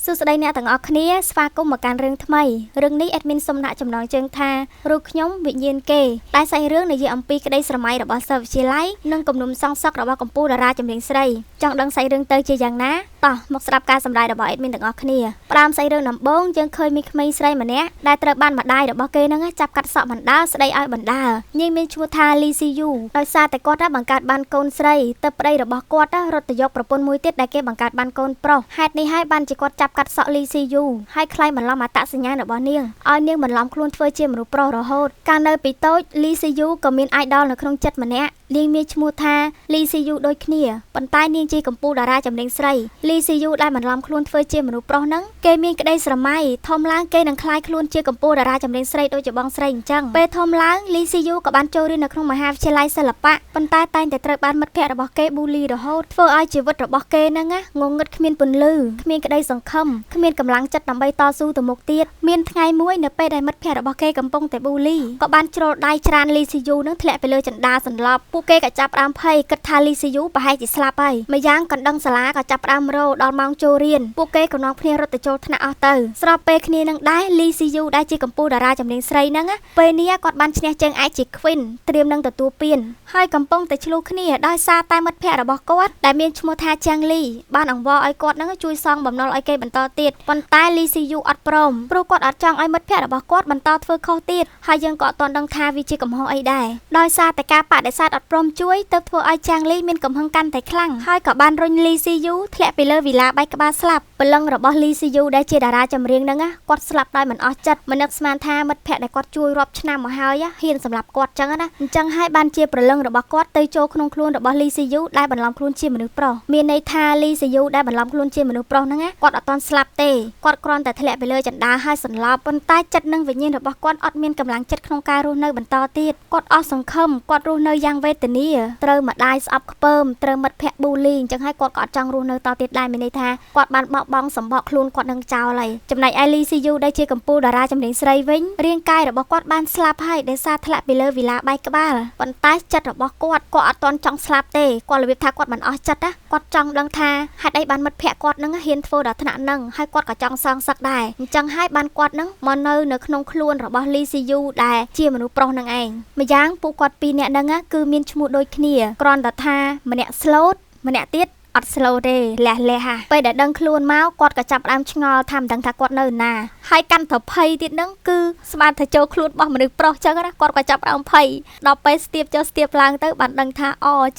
សួស្តីអ្នកទាំងអស់គ្នាស្វាគមន៍មកកាន់រឿងថ្មីរឿងនេះអេដមីនសូមដាក់ចំណងជើងថារូបខ្ញុំវិញ្ញាណគេដែលសាច់រឿងនិយាយអំពីក្តីស្រមៃរបស់សិស្សវិទ្យាល័យនិងគំនុំសងសឹករបស់កម្ពុជាតារាចម្រៀងស្រីចង់ដឹងសាច់រឿងទៅជាយ៉ាងណាតោះមកស្ដាប់ការសម្ដែងរបស់អេដមីនទាំងអស់គ្នាផ្ដើមសាច់រឿងដំបូងយើងឃើញមានក្មេងស្រីម្នាក់ដែលត្រូវបានម្ដាយរបស់គេនឹងចាប់កាត់សក់បណ្ដាស្ដីឲ្យបណ្ដានាងមានឈ្មោះថាលីស៊ីយូដោយសារតែគាត់បង្កើតបានកូនស្រីទៅប្តីរបស់គាត់រត់ទៅយកប្រពន្ធមួយទៀតដែលគេបង្កើតបានកូនប្រុសហេតុនេះហើយបានជាគាត់ចាប់កាត់សក់លីស៊ីយូហើយខ្លាញ់បន្លំអត្តសញ្ញាណរបស់នាងឲ្យនាងបន្លំខ្លួនធ្វើជាមនុស្សប្រុសរហូតកាលនៅពីតូចលីស៊ីយូក៏មានអាយដលនៅក្នុងចិត្តម្នាក់នាងមានឈ្មោះថាលីស៊ីយូដូចគ្នាប៉ុន្តែនាងជាកំពូលតារាចម្រៀងស្រីលីស៊ីយូដែលបន្លំខ្លួនធ្វើជាមនុស្សប្រុសហ្នឹងគេមានក្តីស្រមៃធំឡើងគេនឹងខ្លាយខ្លួនជាកំពូលតារាចម្រៀងស្រីដូចជាបងស្រីអញ្ចឹងពេលធំឡើងលីស៊ីយូក៏បានចូលរៀននៅក្នុងមហាវិទ្យាល័យសិល្បៈប៉ុន្តែតែងតែត្រូវបានមិត្តភ័ក្តិរបស់គេប៊ូលីរហូតធ្វើឲ្យជីវិតរបស់គេហ្នឹងងងឹតគ្មានពន្លឺគ្មានក្តីសង្ឃឹមគ្មានកម្លាំងចិត្តដើម្បីតស៊ូទៅមុខទៀតមានថ្ងៃមួយនៅពេលដែលមិត្តភ័ក្តិរបស់គេកំពុងតែប៊ូលីក៏បានជ្រុលដៃច្រានលីស៊ីយូនឹងធ្លាក់ទៅលើចន្ទាសន្លប់ពួកគេក៏ចាប់ផ្ដើមភ័យគិតថាលីស៊ីយូប្រហែលជាស្លាប់ហើយម្យ៉ាងកណ្ដឹងសាលាក៏ចាប់ផ្ដើមរោដល់ម៉ោងចូលរៀនពួកគេក៏នាំគ្នារត់ទៅចូលថ្នាក់អស់ទៅស្របពេលគ្នានឹងដែរលីស៊ីយូដែលជាកំពូលតារាចម្រៀងស្រីហ្នឹងពេលនេះគាត់បានឈ្នះជើងឯកជា Queen ត្រៀមនឹងទទួលពានហើយកំពុងតែឆ្លោះគ្នាដោយសារតែមិត្តភ័ក្តិរបស់គាត់ដែលមានឈ្មោះថាចាងលីបានអង្វរឲ្យគាត់នឹងជួយសងបំណុលឲ្យគេបន្តទៀតប៉ុន្តែលីស៊ីយូអត់ព្រមព្រោះគាត់អត់ចង់ឲ្យមិត្តភ័ក្តិរបស់គាត់បន្តធ្វើខុសទៀតហើយយើងក៏អត់ទាន់ដឹងថាវាជាកំហុសអីដែរដោយសារតែការបដិសេធអត់ព្រមជួយទៅធ្វើឲ្យចាងលីមានកំហឹងកាន់តែខ្លាំងហើយក៏បានរុញលីស៊ីយូធ្លាក់ពីលើវិឡាបែកក្បាលស្លាប់ព្រលឹងរបស់លីស៊ីយូដែលជាតារាចម្រៀងហ្នឹងគាត់ស្លាប់ដោយមិនអស់ចិត្តមិននឹកស្មានថាមិត្តភ័ក្តិដែលគាត់ជួយរាប់ឆ្នាំមកហើយហ៊ានសម្លាប់គាត់ចឹងណាអញ្ចឹងហើយបានជាព្រលឹងរបស់គាត់ទៅចូលក្នុងខ្លួនរបស់លីស៊ីយូដែលបន្លំខ្លួនជាមនុស្សប្រុសមានន័យថាលីស៊ីយូដែលបន្លំខ្លួនជាមនុស្សប្រុសហ្នឹងគាត់អត់ទាន់ស្លាប់ទេគាត់គ្រាន់តែធ្លាក់ពីលើចន្ទាហើយសន្លប់ប៉ុន្តែចិត្តនិងវិញ្ញាណរបស់គាត់អត់មានកម្លាំងចិត្តក្នុងការរស់នៅបន្តទៀតគាត់អស់សង្ឃឹមគាត់រស់នៅយ៉ាងវេទនាត្រូវម្ដាយស្អប់ខ្ពើមត្រូវមិត្តភ័ក្តិប៊ូលីអញ្ចឹងហើយគាត់ក៏អត់ចង់រស់នៅតទៀតដែរមានន័យថាគាត់បានបោះបង់សម្បកខ្លួនគាត់នឹងចោលហើយចំណែកឯលីស៊ីយូដែលជាកំពូលតារាចម្រៀងស្រីវិញរាងកាយរបស់គាត់បានស្លាប់ហើយដោយសារធ្លាក់ពីលើវិឡាបែកក្បាលប៉ុន្តែចិត្តរបស់គាត់ក៏អត់ទាន់ចង់ស្លាប់ទេគាត់របៀបថាគាត់មិនអស់ចិត្តណាគាត់ចង់ដឹងថាហេតុអីបានមិត្តភ័ក្តិគាត់នឹងហ៊ានធ្វើដល់ថ្នាក់ហ្នឹងហើយគាត់ក៏ចង់សងសឹកដែរអញ្ចឹងហើយបានគាត់នឹងមកនៅក្នុងខ្លួនរបស់លីស៊ីយូដែលជាមនុស្សប្រុសនឹងឯងម្យ៉ាងពួកគាត់ពីរនាក់ហ្នឹងគឺមានឈ្មោះដូចគ្នាគ្រាន់តែថាម្នាក់ slow ម្នាក់ទៀតអត់ slow ទេលះហ่ะពេលដែលដឹងខ្លួនមកគាត់ក៏ចាប់ផ្ដើមឆ្ងល់ថាមិនដឹងថាគាត់នៅណាហើយកាន់តែភ័យទៀតហ្នឹងគឺស្មានថាចូលខ្លួនរបស់មនុស្សប្រុសចឹងណាគាត់ក៏ចាប់ផ្ដើមភ័យដល់ពេលស្ទាបចុះស្ទាបឡើងទៅបានដឹងថា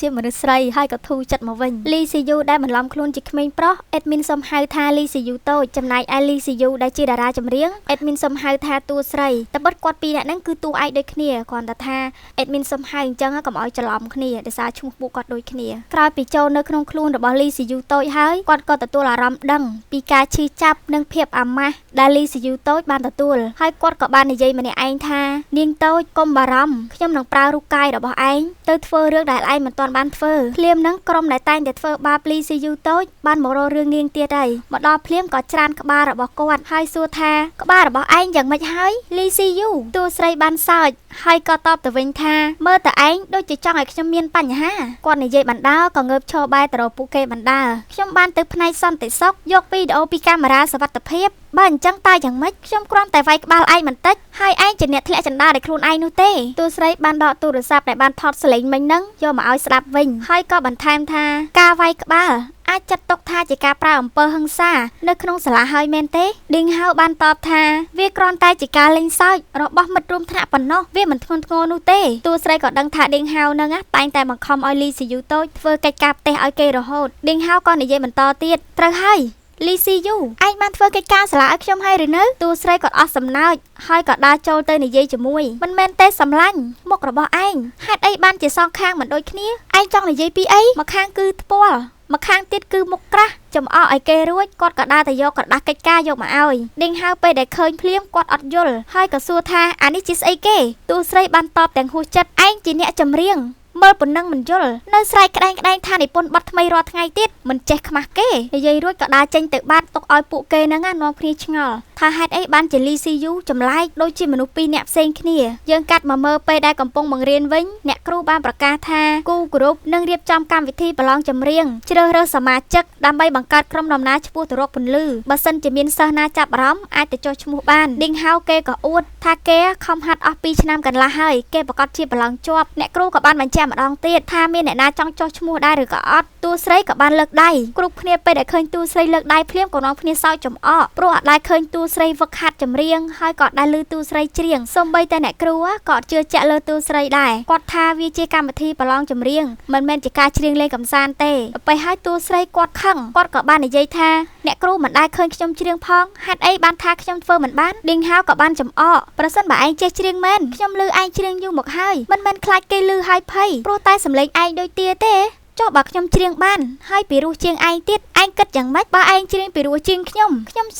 ជាមនុស្សស្រីហើយក៏ធូរចិត្តមកវិញលីស៊ីយូដែលបន្លំខ្លួនជាក្មេងប្រុសអេដមីនសុំហៅថាលីស៊ីយូតូចចំណែកឯលីស៊ីយូដែលជាតារាចម្រៀងអេដមីនសុំហៅថាតួស្រីតែបិទគាត់ពីរនាក់ហ្នឹងគឺតួឯកដូចគ្នាគ្រាន់តែថាអេដមីនសុំហៅអញ្ចឹងកុំឲ្យច្រឡំគ្នាដោយសារឈ្មោះពួកគាត់ដូចគ្នាក្រោយពីចូលនៅក្នុងខ្លួនរបស់លីស៊ីយូតូចហើយគាត់ក៏ទទួលអារម្មណ៍ដឹងពីការឈឺចាប់និងភាពអាម៉ាស់ដែលលីស៊ីយូតូចបានទទួលហើយគាត់ក៏បាននិយាយម្នាក់ឯងថានាងតូចកុំបារម្ភខ្ញុំនឹងប្រើរូបកាយរបស់ឯងទៅធ្វើរឿងដែលឯងមិនទាន់បានធ្វើភ្លាមហ្នឹងក្រុមដែលតែងតែធ្វើបាបលីស៊ីយូតូចបានមករករឿងនាងទៀតហើយមកដល់ភ្លាមក៏ច្រានក្បាលរបស់គាត់ហើយសួរថាក្បាលរបស់ឯងយ៉ាងម៉េចហើយលីស៊ីយូតួស្រីបានសើចហើយក៏តបទៅវិញថាមើលតើឯងដូចជាចង់ឲ្យខ្ញុំមានបញ្ហាគាត់និយាយបណ្ដាក៏ងើបឈរបែរទៅរកពួកគេបណ្ដាខ្ញុំបានទៅផ្នែកសន្តិសុខយកវីដេអូពីកាមេរ៉ាសុវត្ថិភាពបើអញ្ចឹងតើយ៉ាងម៉េចខ្ញុំគ្រាន់តែវាយក្បាលឯងបន្តិចហើយឯងជាអ្នកធ្លាក់ចន្ទាដោយខ្លួនឯងនោះទេតួស្រីបានដកទូរស័ព្ទដែលបានថតសលេងមិញហ្នឹងយកមកឲ្យស្ដាប់វិញហើយក៏បន្ថែមថាការវាយក្បាលអាចចាត់ទុកថាជាការប្រើអំពើហិង្សានៅក្នុងសាលាហើយមែនទេឌីងហៅបានតបថាវាគ្រាន់តែជាការលេងសើចរបស់មិត្តរួមថ្នាក់ប៉ុណ្ណោះវាមិនធ្ងន់ធ្ងរនោះទេតួស្រីក៏ដឹងថាឌីងហៅហ្នឹងតែងតែបង្ខំឲ្យលីស៊ីយូតូចធ្វើកិច្ចការផ្ទះឲ្យគេរហូតឌីងហៅក៏និយាយបន្តទៀតត្រូវហើយលីស៊ីយូឯងបានធ្វើកិច្ចការសាលាឲ្យខ្ញុំហើយឬនៅតួស្រីក៏អស់សំណើចហើយក៏ដើរចូលទៅនិយាយជាមួយមិនមែនទេសម្លាញ់មុខរបស់ឯងហេតុអីបានជាសងខាងមិនដូចគ្នាឯងចង់និយាយពីអីមកខាងគឺថ្ពាល់មកខាងទៀតគឺមុខក្រាស់ចំអកឲ្យគេរួចគាត់ក៏ដើរទៅយកក្រដាស់កិច្ចការយកមកឲ្យឌីងហៅពេលដែលឃើញភ្លាមគាត់អត់យល់ហើយក៏សួរថាអានេះជាស្អីគេតួស្រីបានតបទាំងហួសចិត្តឯងជាអ្នកចម្រៀង មើលប៉ុណ្ណឹងមិនយល់នៅស្រែកក្តែងថានិពន្ធបទថ្មីរាល់ថ្ងៃទៀតមិនចេះខ្មាស់គេនិយាយរួចក៏ដើរចេញទៅបាត់ទុកឲ្យពួកគេហ្នឹងនាំគ្នាឆ្ងល់ថាហេតុអីបានជាលីស៊ីយូចម្លែកដូចជាមនុស្សពីរនាក់ផ្សេងគ្នាយើងកាត់មកមើលពេលដែលកំពុងបង្រៀនវិញអ្នកគ្រូបានប្រកាសថាគូគ្រប់នឹងរៀបចំកម្មវិធីប្រឡងចម្រៀងជ្រើសរើសសមាជិកដើម្បីបង្កើតក្រុមដំណើរឆ្ពោះទៅរកពន្លឺបើសិនជាមានសិស្សណាចាប់អារម្មណ៍អាចទៅចុះឈ្មោះបានឌីងហៅគេក៏អួតថាគេខំហាត់អស់2ឆ្នាំកន្លះហើយគេប្រកាសជាប្រឡងជាប់អ្នកគ្រូក៏បានបញ្ជាក់ម្ដងទៀតថាមានអ្នកណាចង់ចុះឈ្មោះដែរឬក៏អត់តួស្រីក៏បានលើកដៃគ្រប់គ្នាពេលដែលឃើញតួស្រីលើកដៃភ្លាមក៏នាំគ្នាសើចចំអកព្រោះអត់ដែលឃើញតួស្រីវឹកហាត់ចម្រៀងហើយក៏ដែលឮតួស្រីច្រៀងសូម្បីតែអ្នកគ្រូក៏អត់ជឿជាក់លើតួស្រីដែរគាត់ថាវាជាកម្មវិធីប្រឡងចម្រៀងមិនមែនជាការច្រៀងលេងកម្សាន្តទេពេលហើយតួស្រីគាត់ខឹងគាត់ក៏បាននិយាយថាអ្នកគ្រូមិនដែលឃើញខ្ញុំច្រៀងផងហេតុអីបានថាខ្ញុំធ្វើមិនបានឌីងហៅក៏បានចំអកប្រសិនបើឯងចេះច្រៀងមែនខ្ញុំឮឯងច្រៀងយូរមកហើយមិនមែនខ្លាចគេឮហើយភ័យព្រោះតែសម្លេងឯងដូចទាទេចុះបើខ្ញុំច្រៀងបានហើយពីរោះជាងឯងទៀតឯងគិតយ៉ាងម៉េចបើឯងច្រៀងពីរោះជាងខ្ញុំ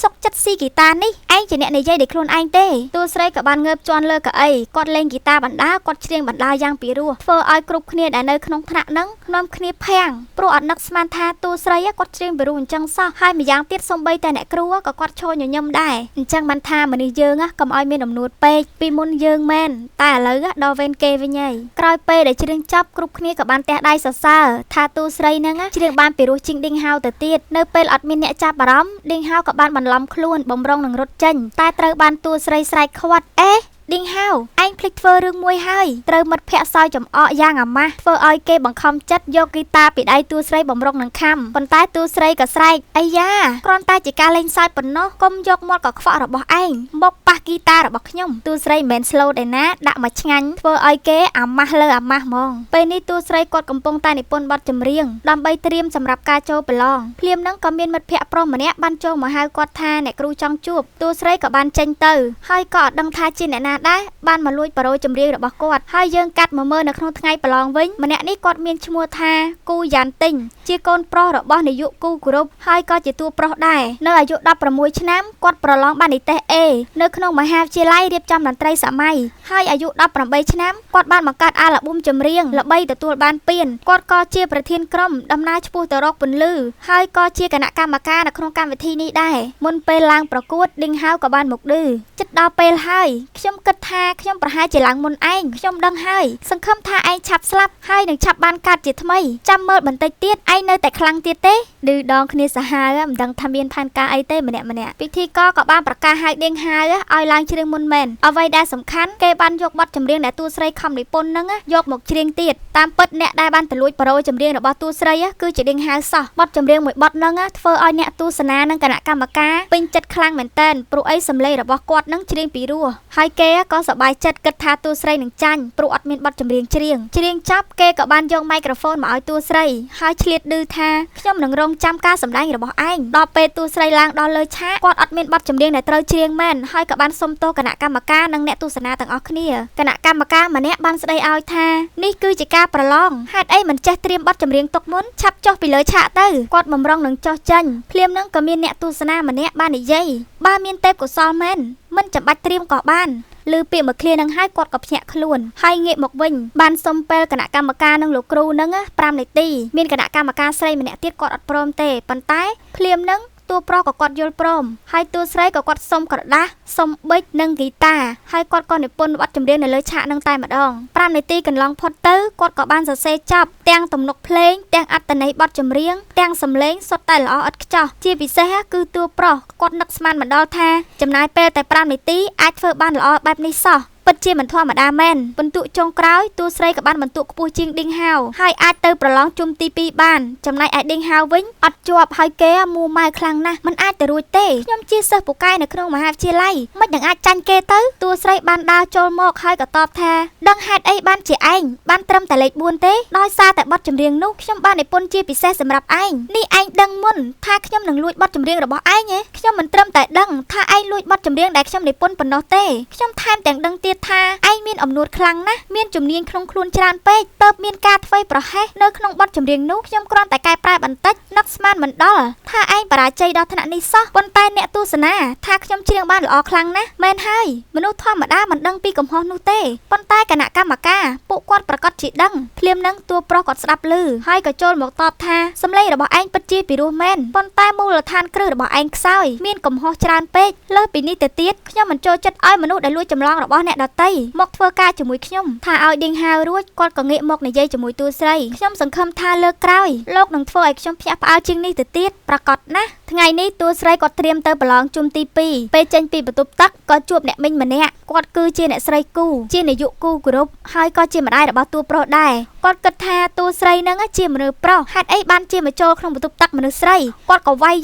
សុកចិត្តស៊ីហ្គីតានេះឯងជាអ្នកនិយាយដោយខ្លួនឯងទេតួស្រីក៏បានងើបជន់លើកៅអីគាត់លេងហ្គីតាបណ្ដាគាត់ច្រៀងបណ្ដាយ៉ាងពីរោះធ្វើឲ្យគ្រប់គ្នាដែលនៅក្នុងថ្នាក់ហ្នឹងនាំគ្នាភាំងព្រោះអត់នឹកស្មានថាតួស្រីគាត់ច្រៀងពីរោះអញ្ចឹងសោះហើយម្យ៉ាងទៀតសំបីតែអ្នកគ្រូក៏គាត់ឈរញញឹមដែរអញ្ចឹងបានថាមនុស្សយើងកុំឲ្យមានអំនួតពេកពីមុនយើងមែនតែឥឡូវដល់វេនគេវិញហើយក្រោយពេលដែលច្រៀងចប់គ្រប់គ្នាក៏បានទះដៃសរសើរថាតួស្រីហ្នឹងច្រៀងបានពីរោះជាងឌីងហៅទៅទៀតនៅពេលអត់មានអ្នកចាប់អារម្មណ៍ឌីងហៅក៏បានបន្លំខ្លួនបំរុងនឹងរត់ចេញតែត្រូវបានតួស្រីស្រែកខាត់អេឌីងហៅឯងភ្លេចធ្វើរឿងមួយហើយត្រូវមិត្តភ័ក្តិសើចចំអកយ៉ាងអាម៉ាស់ធ្វើឲ្យគេបង្ខំចិត្តយកហ្គីតាពីដៃតួស្រីបំរុងនឹងខំប៉ុន្តែតួស្រីក៏ស្រែកអាយ៉ាគ្រាន់តែជាការលេងសើចប៉ុណ្ណោះកុំយកមាត់កខ្វក់របស់ឯងមកប៉ះហ្គីតារបស់ខ្ញុំតួស្រីមិនមែន slow ដែរណាដាក់មកឆ្ងាញ់ធ្វើឲ្យគេអាម៉ាស់លើអាម៉ាស់ហ្មងពេលនេះតួស្រីគាត់កំពុងតែនិពន្ធបទចម្រៀងដើម្បីត្រៀមសម្រាប់ការចូលប្រឡងភ្លាមហ្នឹងក៏មានមិត្តភ័ក្តិប្រុសម្នាក់បានចូលមកហៅគាត់ថាអ្នកគ្រូចង់ជួបតួស្រីក៏បានចេញទៅហើយក៏អត់ដឹងថាជាអ្នកណាដែរបានមកលួចប្រូចម្រៀងរបស់គាត់ហើយយើងកាត់មកមើលនៅក្នុងថ្ងៃប្រឡងវិញម្នាក់នេះគាត់មានឈ្មោះថាគូយ៉ាន់ទិញជាកូនប្រុសរបស់នាយកគូគោរពហើយក៏ជាតួប្រុសដែរនៅអាយុ16ឆ្នាំគាត់ប្រឡងបាននិទ្ទេស A នៅក្នុងមហាវិទ្យាល័យរៀបចំតន្ត្រីសម័យហើយអាយុ18ឆ្នាំគាត់បានបង្កើតអាល់ប៊ុមចម្រៀងល្បីទទួលបានពានគាត់ក៏ជាប្រធានក្រុមដំណើរឆ្ពោះទៅរកពន្លឺហើយក៏ជាគណៈកម្មការនៅក្នុងកម្មវិធីនេះដែរមុនពេលឡើងប្រកួតឌីងហៅក៏បានមកឌឺចិត្តដល់ពេលហើយខ្ញុំគិតថាខ្ញុំប្រហែលជាឡើងមុនឯងខ្ញុំដឹងហើយសង្ឃឹមថាឯងឆាប់ស្លាប់ហើយនឹងឆាប់បានកើតជាថ្មីចាំមើលបន្តិចទៀតឯងនៅតែខ្លាំងទៀតទេឌឺដងគ្នាសាហាវមិនដឹងថាមានផែនការអីទេម្នាក់ពិធីករក៏បានប្រកាសហៅឌីងហៅឲ្យឡើងច្រៀងមុនមែនអ្វីដែលសំខាន់គេបានយកបទចម្រៀងដែលតួស្រីខំនិពន្ធហ្នឹងយកមកច្រៀងទៀតតាមពិតអ្នកដែលបានទៅលួចប្រូចម្រៀងរបស់តួស្រីគឺជាឌីងហៅសោះបទចម្រៀងមួយបទហ្នឹងធ្វើឲ្យអ្នកទស្សនានិងគណៈកម្មការពេញចិត្តខ្លាំងមែនតើព្រោះអីសម្លេងរបស់គាត់ហ្នឹងច្រៀងពីរោះហើយគេក៏សប្បាយចិត្តគិតថាតួស្រីនឹងចាញ់ព្រោះអត់មានបទចម្រៀងច្រៀងចប់គេក៏បានយកមីក្រូហ្វូនមកឲ្យតួស្រីហើយឆ្លៀតឌឺថាខ្ញុំនឹងរងចាំការសម្ដែងរបស់ឯងដល់ពេលតួស្រីឡើងដល់លើឆាកគាត់អត់មានបទចម្រៀងដែលត្រូវច្រៀងមែនហើយក៏បានសុំទោសគណៈកម្មការនិងអ្នកទស្សនាទាំងអស់គ្នាគណៈកម្មការម្នាក់បានស្ដីឲ្យថានេះគឺជាការប្រឡងហេតុអីមិនចេះត្រៀមបទចម្រៀងទុកមុនឆាប់ចុះពីលើឆាកទៅគាត់បំរុងនឹងចុះចេញភ្លាមនឹងក៏មានអ្នកទស្សនាម្នាក់បាននិយាយបើមានទេពកោសល្យមែនមិនចាំបាច់ត្រៀមក៏បានឮពាក្យមកឃ្លានឹងហើយគាត់ក៏ភ្ញាក់ខ្លួនហើយងាកមកវិញបានសុំពេលគណៈកម្មការនិងលោកគ្រូនឹង5នាទីមានគណៈកម្មការស្រីម្នាក់ទៀតគាត់អត់ព្រមទេប៉ុន្តែភ្លាមនឹងតួប្រុសក៏គាត់យល់ព្រមហើយតួស្រីក៏គាត់សុំក្រដាសសុំប៊ិចនិងហ្គីតាហើយគាត់ក៏និពន្ធបទចម្រៀងនៅលើឆាកនឹងតែម្ដង5នាទីកន្លងផុតទៅគាត់ក៏បានសរសេរចប់ទាំងទំនុកភ្លេងទាំងអត្ថន័យបទចម្រៀងទាំងសំឡេងសុទ្ធតែល្អឥតខ្ចោះជាពិសេសគឺតួប្រុសគាត់នឹកស្មានមិនដល់ថាចំណាយពេលតែ5នាទីអាចធ្វើបានល្អបែបនេះសោះពិតជាមិនធម្មតាមែនបន្ទុកចុងក្រោយតួស្រីក៏បានបន្ទុកខ្ពស់ជាងឌីងហៅហើយអាចទៅប្រឡងជុំទី2បានចំណែកឯឌីងហៅវិញអត់ជាប់ហើយគេមួម៉ៅខ្លាំងណាស់មិនអាចទៅរួចទេខ្ញុំជាសិស្សពូកែនៅក្នុងមហាវិទ្យាល័យមិននឹងអាចចាញ់គេទៅតួស្រីបានដើរចូលមកហើយក៏តបថាដឹងហេតុអីបានជាឯងបានត្រឹមតែលេខ4ទេដោយសារតែបទចម្រៀងនោះខ្ញុំបាននិពន្ធជាពិសេសសម្រាប់ឯងនេះឯងដឹងមុនថាខ្ញុំនឹងលួចបទចម្រៀងរបស់ឯងទេខ្ញុំមិនត្រឹមតែដឹងថាឯងលួចបទចម្រៀងដែលខ្ញុំនិពន្ធប៉ុណ្ណោះទេខ្ញុំថែមទាំងដឹងទៀត ទៀតថាឯងមានអំណួតខ្លាំងណាស់មានជំនាញក្នុងខ្លួនច្រើនពេកតើបមានការធ្វើប្រហែសនៅក្នុងបទចម្រៀងនោះខ្ញុំគ្រាន់តែកែប្រែបន្តិចនឹកស្មានមិនដល់ថាឯងបរាជ័យដល់ថ្នាក់នេះសោះប៉ុន្តែអ្នកទស្សនាថាខ្ញុំច្រៀងបានល្អខ្លាំងណាស់មែនហើយមនុស្សធម្មតាមិនដឹងពីកំហុសនោះទេប៉ុន្តែគណៈកម្មការពួកគាត់ប្រកាសជាដឹងភ្លាមនឹងតួប្រុសគាត់ស្ដាប់ឮហើយក៏ចូលមកតបថាសម្លេងរបស់ឯងពិតជាពិរោះមែនប៉ុន្តែមូលដ្ឋានគ្រឹះរបស់ឯងខ្សោយមានកំហុសច្រើនពេកលើសពីនេះទៅទៀតខ្ញុំមិនចូលចិត្តឲ្យមនុស្សដែលលួចចម្លងរបស់អ្នកដទៃមកធ្វើការជាមួយខ្ញុំថាឲ្យដេញហៅរួចគាត់ក៏ងាកមកនិយាយជាមួយតួស្រីខ្ញុំសង្ឃឹមថាលើកក្រោយលោកនឹងធ្វើឲ្យខ្ញុំភ្ញាក់ផ្អើលជាងនេះទៅទៀតប្រកាសណាស់ថ្ងៃនេះតួស្រីគាត់ត្រៀមទៅប្រឡងជុំទី2ពេលចេញពីបន្ទប់ទឹកក៏ជួបអ្នកមីងម្នាក់គាត់គឺជាអ្នកស្រីគូជានាយកគូគ្រប់ហើយក៏ជាម្ដាយរបស់តួប្រុសដែរគាត់គិតថាតួស្រីនឹងជាមនុស្សប្រុសហេតុអីបានជាមកចូលក្នុងបន្ទប់ទឹកមនុស្សស្រីគាត់ក៏វាយ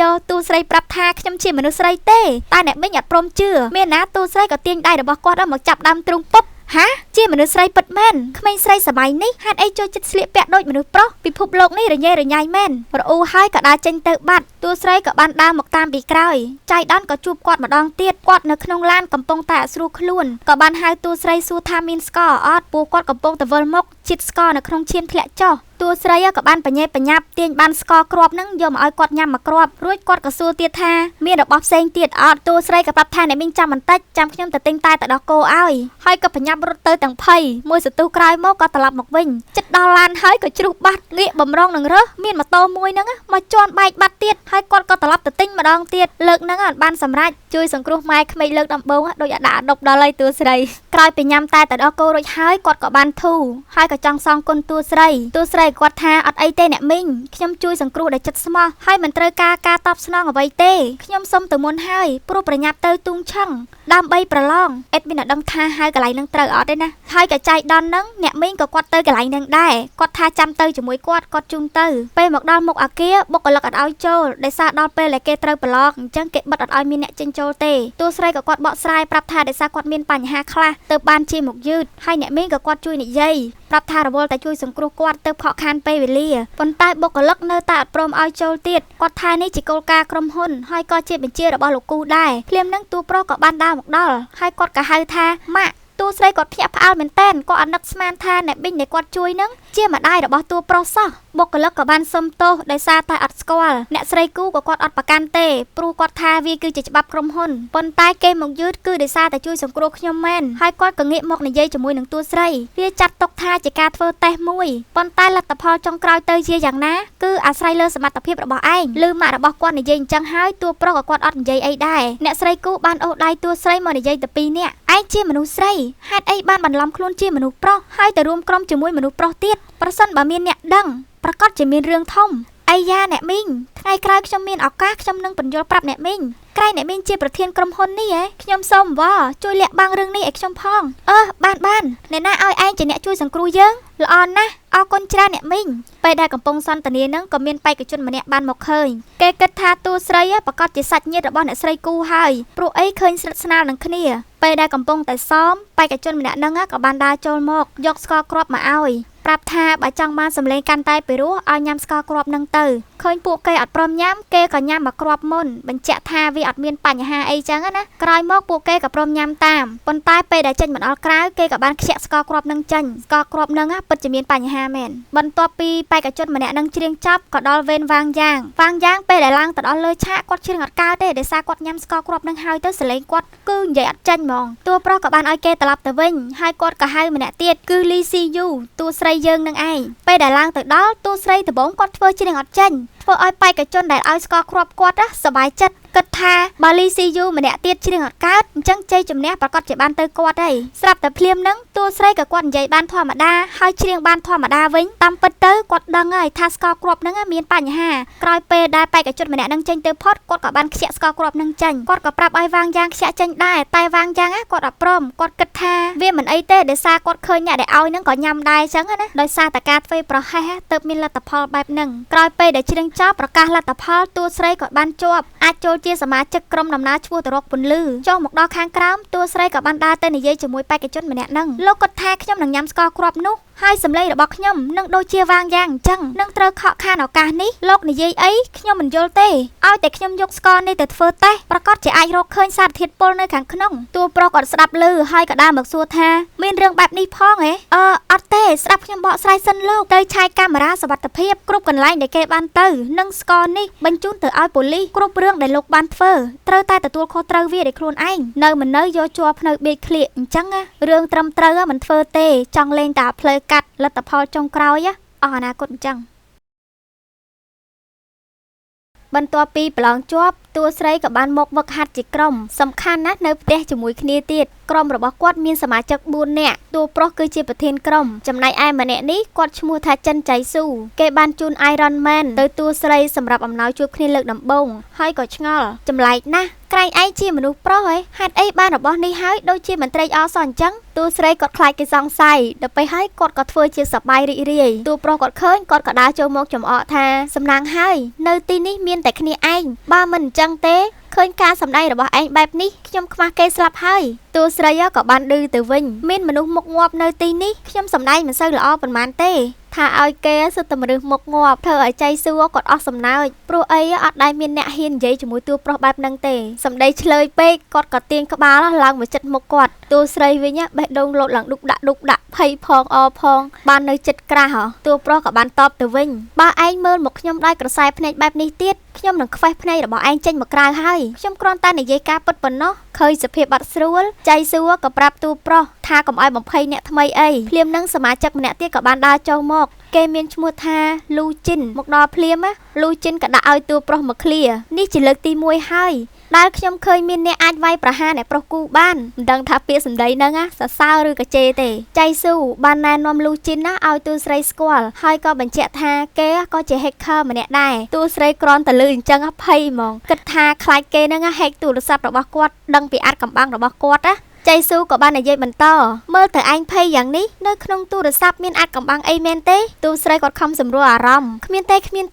យកតួស្រីប្រាប់ថាខ្ញុំជាមនុស្សស្រីទេតែអ្នកមីងអត់ព្រមជឿមានណាតួស្រីក៏ទាញដៃរបស់គាត់មកចាប់ដើមទ្រូងពុបហាជាមនុស្សស្រីពិតមែនក្មេងស្រីសម័យនេះហេតុអីចូលចិត្តស្លៀកពាក់ដូចមនុស្សប្រុសពិភពលោកនេះរញ៉េរញ៉ៃមែនរអ៊ូហើយក៏ដើរចេញទៅបាត់តួស្រីក៏បានដើរមកតាមពីក្រោយចៃដន្យក៏ជួបគាត់ម្ដងទៀតគាត់នៅក្នុងឡានកំពុងតែស្រួលខ្លួនក៏បានហៅតួស្រីសួរថាមានស្ករអត់ពួកគាត់កំពុងតែវិលមកជាតិស្ករនៅក្នុងឈាមធ្លាក់ចុះតួស្រីក៏បានបញ្ញាបញ្ញាប់ទាញបានស្ករគ្រាប់ហ្នឹងយកមកឲ្យគាត់ញ៉ាំមួយគ្រាប់រួចគាត់ក៏សួរទៀតថាមានរបស់ផ្សេងទៀតអត់តួស្រីក៏ប្រាប់ថាអ្នកមីងចាំបន្តិចចាំខ្ញុំទៅទិញតែដោះគោឲ្យហើយក៏បញ្ញាប់រត់ទៅទាំងភ័យមួយសន្ទុះក្រោយមកក៏ត្រឡប់មកវិញចិត្តដល់ឡានហើយក៏ជ្រុះបាត់ងាកបំរុងនឹងរើសមានម៉ូតូមួយហ្នឹងមកជន់បែកបាត់ទៀតហើយគាត់ក៏ត្រឡប់ទៅទិញម្ដងទៀតលើកហ្នឹងបានសម្រេចជួយសង្គ្រោះម៉ែក្មេកលើកដំបូងដូចអាដាក់អាដប់ដល់ឲ្យតួស្រីក្រោយពីញ៉ាំតែដោះគោរួចហើយគាត់ក៏បានធូរហើយក៏ចង់សងគុណតួស្រីគាត់ថាអត់អីទេអ្នកមីងខ្ញុំជួយសង្គ្រោះដោយចិត្តស្មោះហើយមិនត្រូវការតបស្នងអ្វីទេខ្ញុំសុំទៅមុនហើយព្រោះប្រញាប់ទៅទូងឆឹងដើម្បីប្រឡងអេដមីនអត់ដឹងថាហើយកន្លែងនឹងត្រូវអត់ទេណាហើយក៏ចៃដន្យនឹងអ្នកមីងក៏គាត់ទៅកន្លែងនឹងដែរគាត់ថាចាំទៅជាមួយគាត់ជូនទៅពេលមកដល់មុខអគារបុគ្គលិកអត់ឲ្យចូលដោយសារដល់ពេលដែលគេត្រូវប្រឡងអញ្ចឹងគេបិទអត់ឲ្យមានអ្នកចេញចូលទេតួស្រីក៏គាត់បកស្រាយប្រាប់ថាដោយសារគាត់មានបញ្ហាខ្លះទៅបានជាមកយឺតហើយអ្នកមីងក៏គាត់ជួយនិយាយប្រាប់ថារវល់តែជួយសង្គ្រោះគាត់ទៅខកខានពេលវេលាប៉ុន្តែបុគ្គលិកនៅតែអត់ព្រមឲ្យចូលទៀតគាត់ថានេះជាគោលការណ៍ក្រុមហ៊ុនហើយក៏ជាបញ្ជារបស់លោកគូដែរភ្លាមនឹងតួប្រុសក៏បានដើរមកដល់ហើយគាត់ក៏ហៅថាម៉ាក់តួស្រីគាត់ភ្ញាក់ផ្អើលមែនតែនគាត់អត់នឹកស្មានថាអ្នកមីងដែលគាត់ជួយនឹងជាម្ដាយរបស់តួប្រុសសោះបុគ្គលិកក៏បានសុំទោសដោយសារតែអត់ស្គាល់អ្នកស្រីគូក៏គាត់អត់ប្រកាន់ទេព្រោះគាត់ថាវាគឺជាច្បាប់ក្រុមហ៊ុនប៉ុន្តែគេមកយឺតគឺដោយសារតែជួយសង្គ្រោះខ្ញុំមែនហើយគាត់ក៏ងាកមកនិយាយជាមួយនឹងតួស្រីវាចាត់ទុកថាជាការធ្វើតេស្តមួយប៉ុន្តែលទ្ធផលចុងក្រោយទៅជាយ៉ាងណាគឺអាស្រ័យលើសមត្ថភាពរបស់ឯងឬម៉ាក់របស់គាត់និយាយអញ្ចឹងហើយតួប្រុសក៏គាត់អត់និយាយអីដែរអ្នកស្រីគូបានអូសដៃតួស្រីមកនិយាយទៅពីរនាក់ឯងជាមនុស្សស្រីហេតុអីបានបន្លំខ្លួនជាមនុស្សប្រុសហើយទៅរួមក្រុមជាមួយមនុស្សប្រុសទៀតប្រសិនបើមានអ្នកដឹងប្រកាសជាមានរឿងធំអាយ៉ាអ្នកមីងថ្ងៃក្រោយខ្ញុំមានឱកាសខ្ញុំនឹងបញ្យល់ប្រាប់អ្នកមីងក្រែងអ្នកមីងជាប្រធានក្រុមហ៊ុននេះខ្ញុំសូមអង្វរជួយលាក់បាំងរឿងនេះឲ្យខ្ញុំផងបានអ្នកណាឲ្យឯងជាអ្នកជួយសង្គ្រោះយើងល្អណាស់អរគុណច្រើនអ្នកមីងពេលដែលកំពុងសន្ទនានឹងក៏មានបេក្ខជនម្នាក់បានមកឃើញគេគិតថាតួស្រីប្រកាសជាសាច់ញាតិរបស់អ្នកស្រីគូហើយព្រោះអីឃើញស្និទ្ធស្នាលនឹងគ្នាពេលដែលកំពុងតែសមបេក្ខជនម្នាក់នឹងក៏បានដើរចូលមកយកស្ករគ្រាប់មកឲ្យប្រាប់ថាបើចង់បានសម្លេងកាន់តែពីរោះឲ្យញ៉ាំស្ករគ្រាប់នឹងទៅឃើញពួកគេអត់ព្រមញ៉ាំគេក៏ញ៉ាំមកគ្រាប់មុនបញ្ជាក់ថាវាអត់មានបញ្ហាអីចឹងណាក្រោយមកពួកគេក៏ព្រមញ៉ាំតាមប៉ុន្តែពេលដែលចេញមកដល់ក្រៅគេក៏បានខ្ជាក់ស្ករគ្រាប់នឹងចេញស្ករគ្រាប់នឹងពិតជាមានបញ្ហាមែនបន្ទាប់ពីបេក្ខជនម្នាក់នឹងច្រៀងចប់ក៏ដល់វេនវាងយ៉ាងពេលដែលឡើងទៅដល់លើឆាកគាត់ច្រៀងអត់កើតទេដោយសារគាត់ញ៉ាំស្ករគ្រាប់នឹងហើយទៅសលេងគាត់គឺនិយាយអត់ចាញ់ហ្មងតួប្រុសក៏បានឲ្យគេត្រឡប់ទៅវិញហើយគាត់ក៏ហៅម្នាក់ទៀតគឺលីស៊ីយូតួស្រីយើងនឹងឯងពេលដែលឡើងទៅដល់តួស្រីដំបងគាត់ធ្វើច្រៀងអត់ចាញ់ធ្វើឲ្យបេក្ខជនដែលឲ្យស្ករគ្រាប់គាត់សប្បាយចិត្តគិតថាបើលីស៊ីយូម្នាក់ទៀតច្រៀងអត់កើតអញ្ចឹងជ័យជំនះប្រកាសជាបានទៅគាត់ហើយស្រាប់តែភ្លាមហ្នឹងតួស្រីក៏គាត់និយាយបានធម្មតាហើយច្រៀងបានធម្មតាវិញតាមពិតទៅគាត់ដឹងហើយថាស្ករគ្រាប់ហ្នឹងមានបញ្ហាក្រោយពេលដែលបេក្ខជនម្នាក់ហ្នឹងចេញទៅផុតគាត់ក៏បានខ្ជាក់ស្ករគ្រាប់ហ្នឹងចេញគាត់ក៏ប្រាប់ឲ្យវាងយ៉ាងខ្ជាក់ចេញដែរតែវាងយ៉ាងគាត់អត់ព្រមគាត់គិតថាវាមិនអីទេដោយសារគាត់ឃើញអ្នកដែលឲ្យហ្នឹងក៏ញ៉ាំដែរអញ្ចឹងណាដោយសារតែការធ្វើប្រហែសទៅមានលទ្ធផលបែបហ្នឹងក្រោយពេលដែលច្រៀងចប់ប្រកាសលទ្ធផលតួស្រីក៏បានជាប់អាចចូលជាសមាជិកក្រុមដំណើរឈ្មោះទៅរកពន្លឺចុះមកដល់ខាងក្រោមតួស្រីក៏បានដើរទៅនិយាយជាមួយបេក្ខជនម្នាក់ហ្នឹងលោកគាត់ថាខ្ញុំនឹងញ៉ាំស្ករគ្រាប់នោះហ ហើយសម្លេងរបស់ខ្ញុំនឹងដូចជាវាងយ៉ាងអញ្ចឹងនឹងត្រូវខកខានឱកាសនេះលោកនិយាយអីខ្ញុំមិនយល់ទេឲ្យតែខ្ញុំយកស្ករនេះទៅធ្វើតេស្តប្រកាសជាអាចរកឃើញសារធាតុពុលនៅខាងក្នុងតួប្រុសគាត់ស្ដាប់ឮហើយក៏ដើរមកសួរថាមានរឿងបែបនេះផងហ៎អត់ទេស្ដាប់ខ្ញុំបកស្រាយសិនលោកទៅឆាយកាមេរ៉ាសុវត្ថិភាពគ្រប់កន្លែងដែលគេបានទៅនិងស្ករនេះបញ្ជូនទៅឲ្យប៉ូលីសគ្រប់រឿងដែលលោកបានធ្វើត្រូវតែទទួលខុសត្រូវវាដោយខ្លួនឯងនៅមិននៅយកជាប់ភ្នែកបៀកឃ្លៀកអញ្ចឹងរឿងត្រឹមត្រូវមិនធ្វើទេចង់លេងតែផ្លូវកាត់លទ្ធផលចុងក្រោយអស់អនាគតអញ្ចឹងបន្ទាប់ពីប្រឡងជាប់តួស្រីក៏បានមកវឹកហាត់ជាក្រុមសំខាន់ណាស់នៅផ្ទះជាមួយគ្នាទៀតក្រុមរបស់គាត់មានសមាជិក4នាក់តួប្រុសគឺជាប្រធានក្រុមចំណែកឯម្នាក់នេះគាត់ឈ្មោះថាចិនចៃស៊ូគេបានជូន Iron Man ទៅតួស្រីសម្រាប់អំណោយជួបគ្នាលើកដំបូងហើយក៏ឆ្ងល់ចម្លែកណាស់ក្រែងឯងជាមនុស្សប្រុសហ៎ហេតុអីបានរបស់នេះហើយដូចជាមិនត្រេកអរសោះអញ្ចឹងតួស្រីគាត់ខ្លាចគេសង្ស័យដល់ពេលហើយគាត់ក៏ធ្វើជាសប្បាយរីករាយតួប្រុសគាត់ឃើញគាត់ក៏ដើរចូលមកចំអកថាសំណាងហើយនៅទីនេះមានតែគ្នាឯងបើមិនអញ្ចឹងទេឃើញការសម្ដែងរបស់ឯងបែបនេះខ្ញុំខ្មាស់គេស្លាប់ហើយតួស្រីក៏បានឌឺទៅវិញមានមនុស្សមុខងាប់នៅទីនេះខ្ញុំសម្ដែងមិនសូវល្អប៉ុន្មានទេថាឲ្យគេសុទ្ធតែមនុស្សមុខងាប់ធ្វើឲ្យចៃសួរគាត់អស់សំណើចព្រោះអីអត់ដែលមានអ្នកហ៊ាននិយាយជាមួយតួប្រុសបែបហ្នឹងទេសម្ដីឆ្លើយពេកគាត់ក៏ទាញក្បាលឡើងមកចិត្តមុខគាត់តួស្រីវិញបេះដូងលោតឡើងឌុកដាក់ភ័យផងអផងបាននៅចិត្តក្រាស់តួប្រុសក៏បានតបទៅវិញបើឯងមើលមកខ្ញុំដោយក្រសែភ្នែកបែបនេះទៀតខ្ញុំនឹងខ្វេះភ្នែករបស់ឯងចេញមកក្រៅហើយខ្ញុំគ្រាន់តែនិយាយការពិតប៉ុណ្ណោះឃើញសភាពបាត់ស្រួលចៃសួរក៏ប្រាប់តួប្រុសថាកុំឲ្យបំភ័យអ្នកថ្មីអីភ្លាមនឹងសមាជិកម្នាក់ទៀតក៏បានដើរចូលមកគេមានឈ្មោះថាលូជីនមកដល់ភ្លាមលូជីនក៏ដាក់ឲ្យតួប្រុសមកឃ្លានេះជាលើកទី1ហើយដែលខ្ញុំឃើញមានអ្នកអាចវាយប្រហារអ្នកប្រុសគូបានមិនដឹងថាពាក្យសម្ដីហ្នឹងសរសើរឬក៏ជេរទេចៃស៊ូបានណែនាំលូជីនណាឲ្យតួស្រីស្គាល់ហើយក៏បញ្ជាក់ថាគេក៏ជា hacker ម្នាក់ដែរតួស្រីគ្រាន់តែលឺអញ្ចឹងភ័យហ្មងគិតថាខ្លាចគេហ្នឹងhack ទូរស័ព្ទរបស់គាត់ដឹងពីអាចកំបាំងរបស់គាត់ចៃស៊ូក៏បាននិយាយបន្តមើលទៅឯងភ័យយ៉ាងនេះនៅក្នុងទូរស័ព្ទមានអាចកំបាំងអីមែនទេតួស្រីគាត់ខំសម្រួលអារម្មណ៍គ្មាន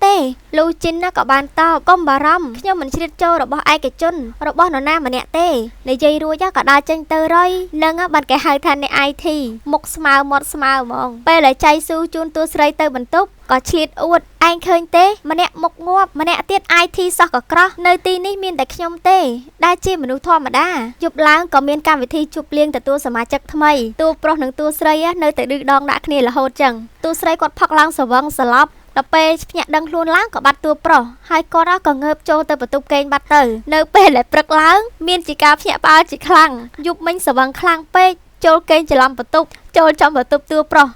ទេលូជីនណាក៏បានតបកុំបារម្ភខ្ញុំមិនជ្រៀតចូលរបស់ឯកជនរបស់នរណាម្នាក់ទេនិយាយរួចក៏ដើរចេញទៅរយនឹងបានគេហៅថាអ្នក IT មុខស្មើមាត់ស្មើហ្មងពេលដែលចៃស៊ូជូនតួស្រីទៅបន្ទប់ក៏ឆ្លៀតអួតឯងឃើញទេម្នាក់មុខងាប់ម្នាក់ទៀត IT សោះក៏ក្រោះនៅទីនេះមានតែខ្ញុំទេដែលជាមនុស្សធម្មតាយប់ឡើងក៏មានកម្មវិធីជប់លៀងទទួលសមាជិកថ្មីតួប្រុសនិងតួស្រីនៅតែឌឺដងដាក់គ្នារហូតចឹងតួស្រីគាត់ផឹកឡើងស្វឹងសន្លប់ដល់ពេលភ្ញាក់ដឹងខ្លួនឡើងក៏បាត់តួប្រុសហើយគាត់ក៏ងើបចូលទៅបន្ទប់គេងបាត់ទៅនៅពេលដែលព្រឹកឡើងមានជាការភ្ញាក់ផ្អើលជាខ្លាំងយប់មិញស្វឹងខ្លាំងពេកចូលគេងច្រឡំបន្ទប់ចូលចំបន្ទប់តួប្រុស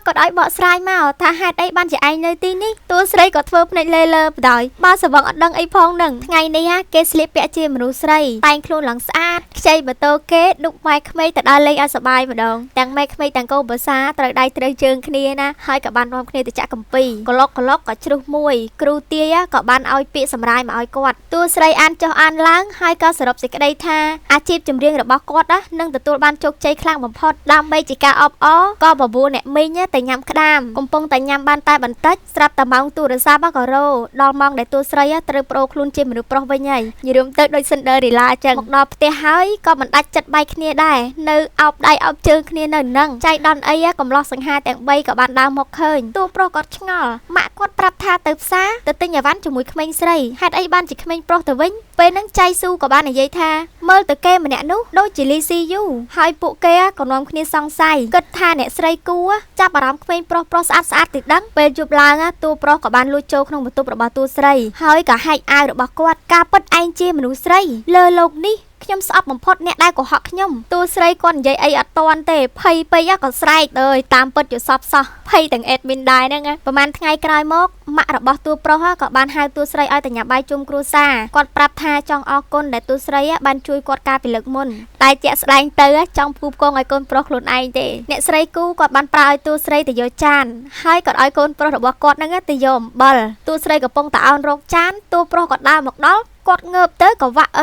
ក៏ឲ្យបកស្រាយមកថាហេតុអីបានជាឯងនៅទីនេះតួស្រីក៏ធ្វើភ្នែកលេលើបដ ாய் បើស្វឹងអត់ដឹងអីផងនឹងថ្ងៃនេះគេស្លៀកពាក់ជាមនុស្សស្រីតែងខ្លួនឡើងស្អាតខ្ចីម៉ូតូគេឌុបម៉ែក្មេងទៅដើរលេងឲ្យសប្បាយម្ដងទាំងម៉ែក្មេងទាំងកូនប្រសាត្រូវដៃត្រូវជើងគ្នាណាហើយក៏បាននាំគ្នាទៅចាក់កំពីក្លុកក៏ជ្រុះមួយគ្រូទាយក៏បានឲ្យពាក្យសម្រាយមកឲ្យគាត់តួស្រីអានចុះអានឡើងហើយក៏សរុបសេចក្តីថាអាជីពចម្រៀងរបស់គាត់នឹងទទួលបានជោគជ័យខ្លាំងបំផុតដើម្បីជាការអបអរក៏បបួលអ្នកមីងតែញ៉ាំក្តាមកំពុងតែញ៉ាំបានតែបន្តិចស្រាប់តែម៉ោងទូរស័ព្ទក៏រោដល់ម៉ោងដែលតួស្រីត្រូវប្រូខ្លួនជាមនុស្សប្រុសវិញហើយនិយាយទៅដូច Cinderella អញ្ចឹងមកដល់ផ្ទះហើយក៏មិនដាច់ចិត្តបែកគ្នាដែរនៅអោបដៃអោបជើងគ្នានៅនឹងចៃដន្យអីកំឡោះសង្ហាទាំង3ក៏បានដើរមកឃើញតួប្រុសគាត់ឆ្ងល់ម៉ាក់គាត់ប្រាប់ថាទៅផ្សារទៅទិញអីវ៉ាន់ជាមួយក្មេងស្រីហេតុអីបានជាក្មេងប្រុសទៅវិញពេលហ្នឹងចៃស៊ូក៏បាននិយាយថាមើលទៅគេម្នាក់នោះដូចជាលីស៊ីយូហើយពួកគេក៏នាំគ្នាសង្ស័យគិតថាអ្នកស្រីគូចាប់អារម្មណ៍ក្មេងប្រុសស្អាតទៅដឹងពេលយប់ឡើងតួប្រុសក៏បានលួចចូលក្នុងបន្ទប់របស់តួស្រីហើយក៏ហែកអាវរបស់គាត់ការពិតឯងជាមនុស្សស្រីលើលោកនេះខ្ញុំស្អប់បំផុតអ្នកដែលកុហកខ្ញុំតួស្រីគាត់និយាយអីអត់តាន់ទេភ័យពេកក៏ស្រែកអើយតាមពិតជាសពសោះភ័យទាំងអេដមីនដែរហ្នឹងប្រហែលថ្ងៃក្រោយមកម៉ាក់របស់តួប្រុសក៏បានហៅតួស្រីឲ្យទៅញ៉ាំបាយជុំគ្រួសារគាត់ប្រាប់ថាចង់អរគុណដែលតួស្រីបានជួយគាត់ការពីលើកមុនតែជាក់ស្ដែងទៅចង់ផ្គូផ្គងឲ្យកូនប្រុសខ្លួនឯងទេអ្នកស្រីគូគាត់បានប្រើឲ្យតួស្រីទៅយកចានហើយគាត់ឲ្យកូនប្រុសរបស់គាត់ហ្នឹងទៅយកអំបិលតួស្រីកំពុងតែអោនរកចានតួប្រុសក៏ដើរមកដល់ គាត់ងើបទៅក៏វាក់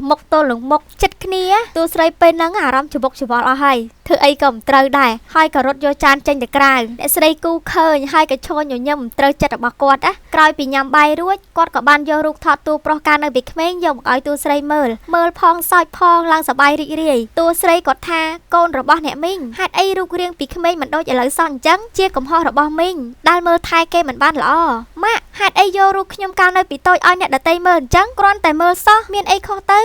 មុខទល់នឹងមុខចិត្តគ្នាតួស្រីពេលហ្នឹងអារម្មណ៍ច្បុកច្បល់អស់ហើយធ្វើអីក៏មិនត្រូវដែរហើយក៏រត់យកចានចេញទៅក្រៅអ្នកស្រីគូឃើញហើយក៏ឈរញញឹមត្រូវចិត្តរបស់គាត់ក្រោយពីញ៉ាំបាយរួចគាត់ក៏បានយករូបថតតួប្រុសកាលនៅពីក្មេងយកមកឲ្យតួស្រីមើលផងសើចផងឡើងសប្បាយរីករាយតួស្រីគាត់ថាកូនរបស់អ្នកមីងហេតុអីរូបរាងពីក្មេងមិនដូចឥឡូវសោះអញ្ចឹងជាកំហុសរបស់មីងដែលមើលថែគេមិនបានល្អម៉ាក់ហេតុអីយករូបខ្ញុំកាលនៅពីតូចឲ្យអ្នកដទៃមើលអញ្ចឹងគ្រាន់តែមើលសោះមានអីខុសទៅ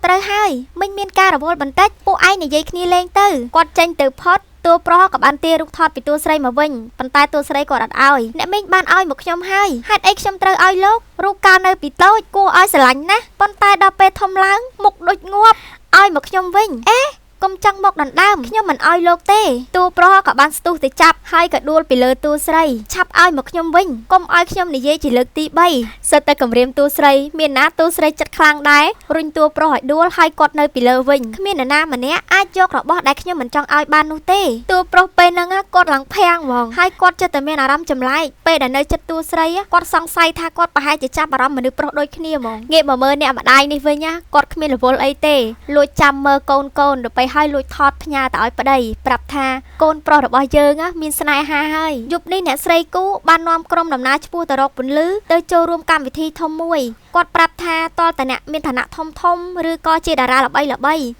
ត្រូវហើយមិញមានការរវល់បន្តិចពួកឯងនិយាយគ្នាលេងទៅគាត់ចេញទៅផុតតួប្រុសក៏បានទាររូបថតពីតួស្រីមកវិញប៉ុន្តែតួស្រីគាត់អត់ឲ្យអ្នកមីងបានឲ្យមកខ្ញុំហើយហេតុអីខ្ញុំត្រូវឲ្យលោករូបកាលនៅពីតូចគួរឲ្យស្រឡាញ់ណាស់ប៉ុន្តែដល់ពេលធំឡើងមុខដូចងាប់ឲ្យមកខ្ញុំវិញកុំចង់មកដណ្ដើមខ្ញុំមិនឲ្យលោកទេតួប្រុសក៏បានស្ទុះទៅចាប់ហើយក៏ដួលពីលើតួស្រីឆាប់ឲ្យមកខ្ញុំវិញកុំឲ្យខ្ញុំនិយាយជាលើកទី3សិតតែគម្រាមតួស្រីមានណាតួស្រីចិត្តខ្លាំងដែររុញតួប្រុសឲ្យដួលហើយគាត់នៅពីលើវិញគ្មាននរណាម្នាក់អាចយករបស់ដែលខ្ញុំមិនចង់ឲ្យបាននោះទេតួប្រុសពេលហ្នឹងគាត់ឡើងភាំងហ្មងហើយគាត់ចិត្តតែមានអារម្មណ៍ចម្លែកពេលដែលនៅចិត្តតួស្រីគាត់សង្ស័យថាគាត់ប្រហែលជាចាប់អារម្មណ៍មនុស្សប្រុសដូចគ្នាហ្មងងាកមកមើលអ្នកម្ដាយនេះវិញគាត់គ្មានរវល់អីទេលួចចាំមើលកូនទៅពេលហើយលួចថតផ្ញើទៅឲ្យប្តីប្រាប់ថាកូនប្រុសរបស់យើងមានស្នេហាហើយយប់នេះអ្នកស្រីគូបាននាំក្រុមដំណើរឆ្ពោះទៅរកពន្លឺទៅចូលរួមកម្មវិធីធំមួយគាត់ប្រាប់ថាតលតអ្នកមានឋានៈធំឬក៏ជាតារាល្បី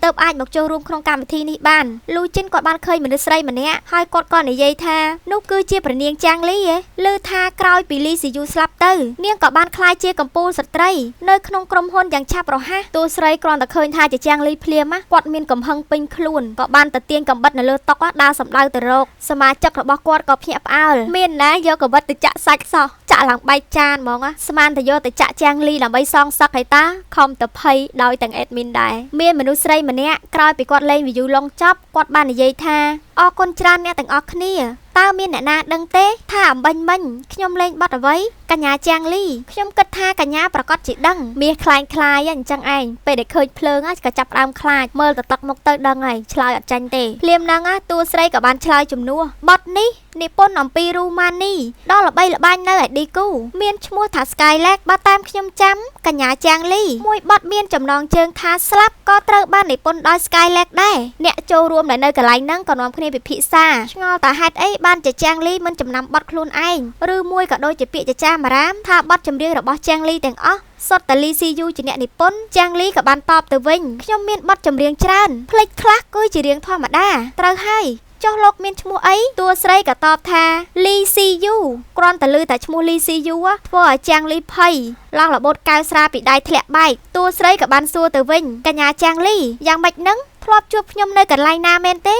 ទើបអាចមកចូលរួមក្នុងកម្មវិធីនេះបានលូជីនគាត់បានឃើញមនុស្សស្រីម្នាក់ហើយគាត់ក៏និយាយថានោះគឺជាព្រះនាងចាងលីឮថាក្រោយពីលីស៊ីយូស្លាប់ទៅនាងក៏បានក្លាយជាកំពូលស្ត្រីនៅក្នុងក្រុមហ៊ុនយ៉ាងឆាប់រហ័សតួស្រីគ្រាន់តែឃើញថាជាចាងលីភ្លាមគាត់មានកំហឹងពេញខ្លួនក៏បានទៅទាញកំបិតនៅលើតុដើរសម្ដៅទៅរកសមាជិករបស់គាត់ក៏ភ្ញាក់ផ្អើលមានណាយកកំបិតទៅចាក់សាច់សោះចាក់ឡើងបែកចានហ្មងស្មានតែយកទៅចាក់ចាងលីដើម្បីសងសឹកឲ្យតាខំទៅភ័យដោយទាំងអេដមីនដែរមានមនុស្សស្រីម្នាក់ក្រោយពីគាត់លេងវីយូឡុងចប់គាត់បាននិយាយថាអរគុណច្រើនអ្នកទាំងអស់គ្នាតើមានអ្នកណាដឹងទេថាអំបញ្ញមិញខ្ញុំលេងបទអ្វីកញ្ញាចាងលីខ្ញុំគិតថាកញ្ញាប្រកាសជាដឹងមាសខ្លាយអញ្ចឹងឯងពេលដែលឃើញភ្លើងក៏ចាប់ផ្ដើមខ្លាចមើលទៅទឹកមុខទៅដឹងហើយឆ្លើយអត់ចាញ់ទេភ្លាមហ្នឹងតួស្រីក៏បានឆ្លើយជំនួសបទនេះនិពន្ធអំពីរូម៉ានីដ៏ល្បីល្បាញនៅឯឌីគូមានឈ្មោះថា Skylark បើតាមខ្ញុំចាំកញ្ញាចាងលីមួយបទមានចំណងជើងថាស្លាប់ក៏ត្រូវបាននិពន្ធដោយ Skylark ដែរអ្នកចូលរួមដែលនៅកន្លែងហ្នឹងក៏នាំគ្នាពិភាក្សាឆ្ងល់តើហេតុអីបានជាចាងលីមិនចំណាំបទខ្លួនឯងឬមួយក៏ដូចជាពាក្យចចាមអារាមថាបទចម្រៀងរបស់ចាងលីទាំងអស់សុទ្ធតែលីស៊ីយូជាអ្នកនិពន្ធចាងលីក៏បានតបទៅវិញខ្ញុំមានបទចម្រៀងច្រើនផ្លេចខ្លះគឺជារៀងធម្មតាត្រូវហើយចុះលោកមានឈ្មោះអីតួស្រីក៏តបថាលីស៊ីយូគ្រាន់តែឮតែឈ្មោះលីស៊ីយូធ្វើឲ្យចាងលីភ័យឡើងរបូតកៅស្រាពីដៃធ្លាក់បែកតួស្រីក៏បានសួរទៅវិញកញ្ញាចាងលីយ៉ាងម៉េចនឹងធ្លាប់ជួបខ្ញុំនៅកន្លែងណាមែនទេ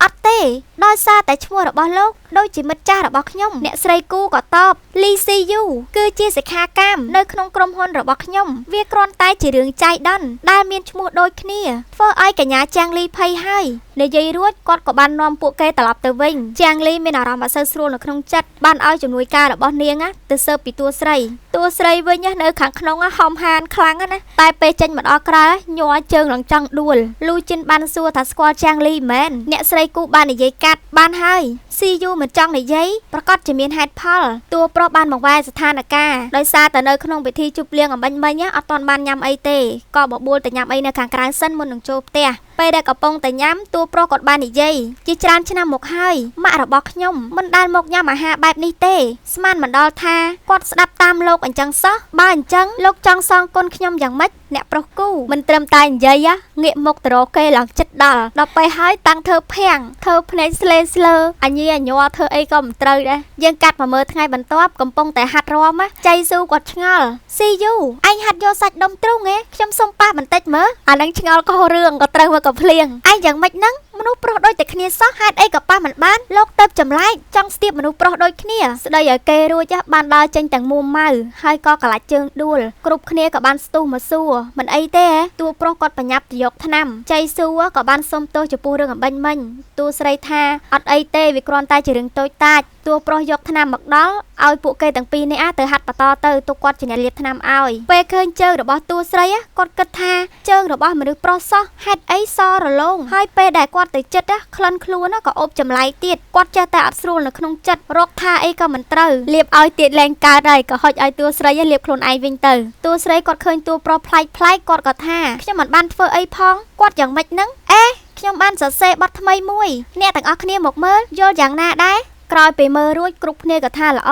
អត់ទេដោយសារតែឈ្មោះរបស់លោកដូចជាមិត្តចាស់របស់ខ្ញុំអ្នកស្រីគូក៏តបលីស៊ីយូគឺជាសិក្ខាកាមនៅក្នុងក្រុមហ៊ុនរបស់ខ្ញុំវាគ្រាន់តែជារឿងចៃដន្យដែលមានឈ្មោះដូចគ្នាធ្វើឲ្យកញ្ញាចាងលីភ័យហើយនិយាយរួចគាត់ក៏បាននាំពួកគេត្រឡប់ទៅវិញចាងលីមានអារម្មណ៍អត់សូវស្រួលនៅក្នុងចិត្តបានឲ្យជំនួយការរបស់នាងទៅស៊ើបពីតួស្រីវិញនៅខាងក្នុងហំហានខ្លាំងណាតែពេលចេញមកដល់ក្រៅញ័រជើងឡើងចង់ដួលលូជីនបានសួរថាស្គាល់ចាងលីមែនអ្នកស្រីគូបាននិយាយកាត់បានហើយស៊ីយូមិនចង់និយាយប្រកាសជាមានហេតុផលតួប្រុសបានបង្វែរស្ថានភាពដោយសារតែនៅក្នុងពិធីជប់លៀងអំបញ្ញមិញអត់ទាន់បានញ៉ាំអីទេក៏បបួលទៅញ៉ាំអីនៅខាងក្រៅសិនមុននឹងចូលផ្ទះពេលដែលកំពុងតែញ៉ាំតួប្រុសគាត់បាននិយាយជាច្រើនឆ្នាំមកហើយម៉ាក់របស់ខ្ញុំមិនដែលមកញ៉ាំអាហារបែបនេះទេស្មានមិនដល់ថាគាត់ស្ដាប់តាមលោកអញ្ចឹងសោះបើអញ្ចឹងលោកចង់សងគុណខ្ញុំយ៉ាងម៉េចអ្នកប្រុសគូមិនត្រឹមតែនិយាយងាកមុខទៅរកគេឡើងចិត្តដល់ពេលហើយតាំងធ្វើភាំងធ្វើភ្នែកស្លេអញញ័រធ្វើអីក៏មិនត្រូវដែរយើងកាត់មកមើលថ្ងៃបន្ទាប់កំពុងតែហាត់រាំចៃស៊ូគាត់ឆ្ងល់ស៊ីយូអញហាត់យកសាច់ដុំទ្រូងខ្ញុំសុំប៉ះបន្តិចមើលអានឹងឆ្ងល់កោរឿងក៏ត្រូវមកកំភ្លៀងឯងយ៉ាងម៉េចហ្នឹងមនុស្សប្រុសដូចតែគ្នាសោះហេតុអីក៏ប៉ះមិនបានលោកទៅចម្លែកចង់ស្ទាបមនុស្សប្រុសដូចគ្នាស្ដីឲ្យគេរួចបានដើរចេញទាំងមួម៉ៅហើយក៏ក្លាច់ជើងដួលគ្រប់គ្នាក៏បានស្ទុះមកសួរមិនអីទេតួប្រុសគាត់បញ្ញាប់ទៅយកថ្នាំចៃស៊ូក៏បានសុំទោសចំពោះរឿងអំបញ្ញមិញតួស្រីថាអត់អីទេវាគ្រាន់តែជារឿងតូចតាចតួប្រុសយកថ្នាំមកដល់ឲ្យពួកគេទាំងពីរនេះទៅហាត់បន្តទៅទុកគាត់ជាអ្នកលាបថ្នាំឲ្យពេលឃើញជើងរបស់តួស្រីគាត់គិតថាជើងរបស់មនុស្សប្រុសសោះហេតុអីសរលោងហើយពេលដែលគាត់ ទៅចិត្តណាក្លិនខ្លួនណាក៏អូបចម្លែកទៀតគាត់ចេះតែអត់ស្រួលនៅក្នុងចិត្តរកថាអីក៏មិនត្រូវលៀបឲ្យទៀតលែងកើតហើយក៏ហុចឲ្យតួស្រីលៀបខ្លួនឯងវិញទៅតួស្រីគាត់ឃើញតួប្រុសប្លែកគាត់ក៏ថាខ្ញុំមិនបានធ្វើអីផងគាត់យ៉ាងម៉េចហ្នឹងខ្ញុំបានសរសេរបទថ្មីមួយអ្នកទាំងអស់គ្នាមកមើលយល់យ៉ាងណាដែរក្រោយពេលមើលរួចគ្រប់គ្នាក៏ថាល្អ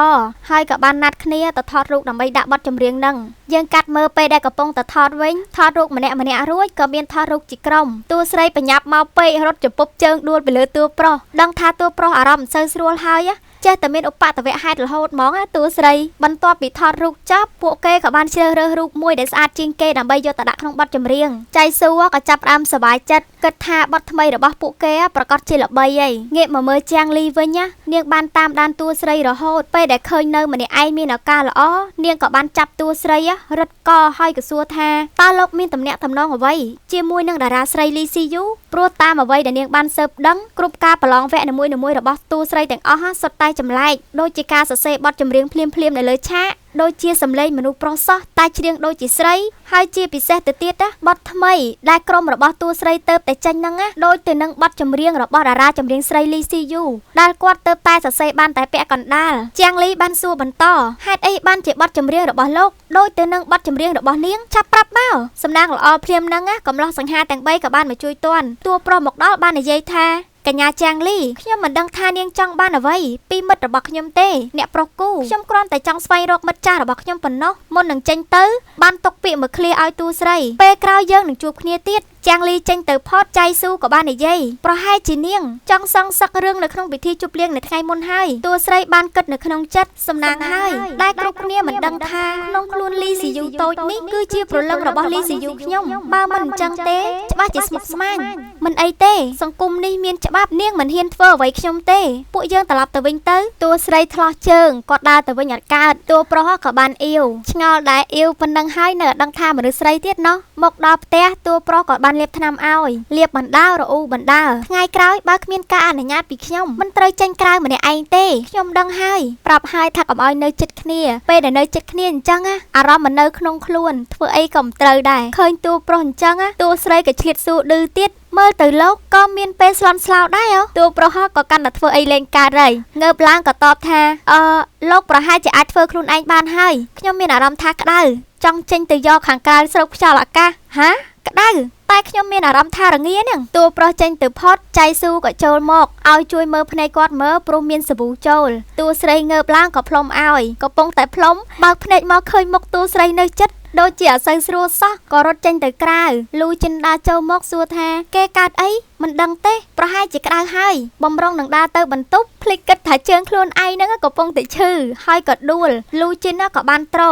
ហើយក៏បានណាត់គ្នាទៅថតរូបដើម្បីដាក់បទចម្រៀងហ្នឹងយើងកាត់មើលពេលដែលកំពុងតែថតវិញថតរូបម្នាក់រួចក៏មានថតរូបជាក្រុមតួស្រីបញ្ញាប់មកពេករត់ចំពប់ជើងដួលទៅលើតួប្រុសដឹងថាតួប្រុសអារម្មណ៍មិនសូវស្រួលហើយចេះតែមានឧបតវៈហេតុរហូតហ្មងតួស្រីបន្ទាប់ពីថតរូបចប់ពួកគេក៏បានជ្រើសរើសរូបមួយដែលស្អាតជាងគេដើម្បីយកទៅដាក់ក្នុងបទចម្រៀងចៃស៊ូក៏ចាប់ផ្ដើមសប្បាយចិត្តគិតថាបទថ្មីរបស់ពួកគេប្រកាសជាល្បីហើយងាកមកមើលជាងលីវិញនាងបានតាមដានតួស្រីរហូតពេលដែលឃើញនៅម្នាក់ឯងមានឱកាសល្អនាងក៏បានចាប់តួស្រីរឹតកហើយក៏សួរថាតើលោកមានទំនាក់ទំនងអ្វីជាមួយនឹងតារាស្រីលីស៊ីយូព្រោះតាមអ្វីដែលនាងបានស៊ើបដឹងគ្រប់ការប្រឡងវគ្គនីមួយៗរបស់តួស្រីទាំងអស់សុទ្ធតែចម្លែកដូចជាការសរសេរបទចម្រៀងភ្លាមនៅលើឆាកដូចជាសម្លេងមនុស្សប្រុសសោះតែច្រៀងដូចជាស្រីហើយជាពិសេសទៅទៀតបទថ្មីដែលក្រុមរបស់តួស្រីទៅតែចេញហ្នឹងដូចទៅនឹងបទចម្រៀងរបស់តារាចម្រៀងស្រីលីស៊ីយូដែលគាត់ទៅតែសរសេរបានតែពាក់កណ្ដាលជាងលីបានសួរបន្តហេតុអីបានជាបទចម្រៀងរបស់លោកដូចទៅនឹងបទចម្រៀងរបស់នាងចាប់ប្រាប់មកសំណាងល្អភ្លាមហ្នឹងកំឡោះសង្ហាទាំង3ក៏បានមកជួយទាន់តួប្រុសមកដល់បាននិយាយថាកញ្ញាចាងលីខ្ញុំមិនដឹងថានាងចង់បានអ្វីពីមិត្តរបស់ខ្ញុំទេអ្នកប្រុសគូខ្ញុំគ្រាន់តែចង់ស្វែងរកមិត្តចាស់របស់ខ្ញុំប៉ុណ្ណោះមុននឹងចេញទៅបានទុកពាក្យមួយឃ្លាឲ្យតួស្រីពេលក្រោយយើងនឹងជួបគ្នាទៀតចាងលីចេញទៅផតចៃស៊ូក៏បាននិយាយប្រហែលជានាងចង់សងសឹករឿងនៅក្នុងពិធីជប់លៀងនៅថ្ងៃមុនហើយតួស្រីបានគិតនៅក្នុងចិត្តសំណាងហើយដែលគ្រប់គ្នាមិនដឹងថាក្នុងខ្លួនលីស៊ីយូតូចនេះគឺជាព្រលឹងរបស់លីស៊ីយូខ្ញុំបើមិនអញ្ចឹងទេច្បាស់ជាស្មុគស្មាញមិនអីទេសង្គមនេះមានច្បាប់នាងមិនហ៊ានធ្វើអ្វីខ្ញុំទេពួកយើងត្រឡប់ទៅវិញទៅតួស្រីថ្លោះជើងគាត់ដើរទៅវិញអត់កើតតួប្រុសក៏បានអៀវឆ្ងល់ដែរអៀវប៉ុណ្ណឹងហើយនៅដឹងថាមនុស្សស្រីទៀតណោះមកដល់ផ្ទះតួប្រុសក៏បានលាបថ្នាំឲ្យលាបបណ្ដាលរអ៊ូបណ្ដាលថ្ងៃក្រោយបើគ្មានការអនុញ្ញាតពីខ្ញុំមិនត្រូវចេញក្រៅម្នាក់ឯងទេខ្ញុំដឹងហើយប្រាប់ហើយថាកុំឲ្យនៅចិត្តគ្នាពេលដែលនៅចិត្តគ្នាអញ្ចឹងអារម្មណ៍មិននៅក្នុងខ្លួនធ្វើអីក៏មិនត្រូវដែរឃើញតួប្រុសអញ្ចឹងតួស្រីក៏ឆ្លៀតស៊ូឌឺទៀតមើលទៅលោកក៏មានពេលស្លន់ស្លោដែរតួប្រុសក៏កាន់តែធ្វើអីលេងកើតហើយងើបឡើងក៏តបថាលោកប្រហែលជាអាចធ្វើខ្លួនឯងបានហើយខ្ញុំមានអារម្មណ៍ថាក្តៅចង់ចេញទៅយកខាងក្រៅស្រូបខ្យល់អាកាសហាក្តៅតែខ្ញុំមានអារម្មណ៍ថារងាហ្នឹងតួប្រុសចេញទៅផុតចៃស៊ូក៏ចូលមកឲ្យជួយមើលភ្នែកគាត់មើលព្រោះមានសាប៊ូចូលតួស្រីងើបឡើងក៏ផ្លុំឲ្យកំពុងតែផ្លុំបើកភ្នែកមកឃើញមុខតួស្រីនៅចិត្តដូចជាអស័យស្រួលសោះក៏រត់ចេញទៅក្រៅលូចិនដើរចូលមកសួរថាគេកើតអីមិនដឹងទេប្រហែលជាក្តៅហើយបំរុងនឹងដើរទៅបន្ទប់ភ្លេចគិតថាជើងខ្លួនឯងហ្នឹងកំពុងតែឈឺហើយក៏ដួលលូចិនក៏បានត្រ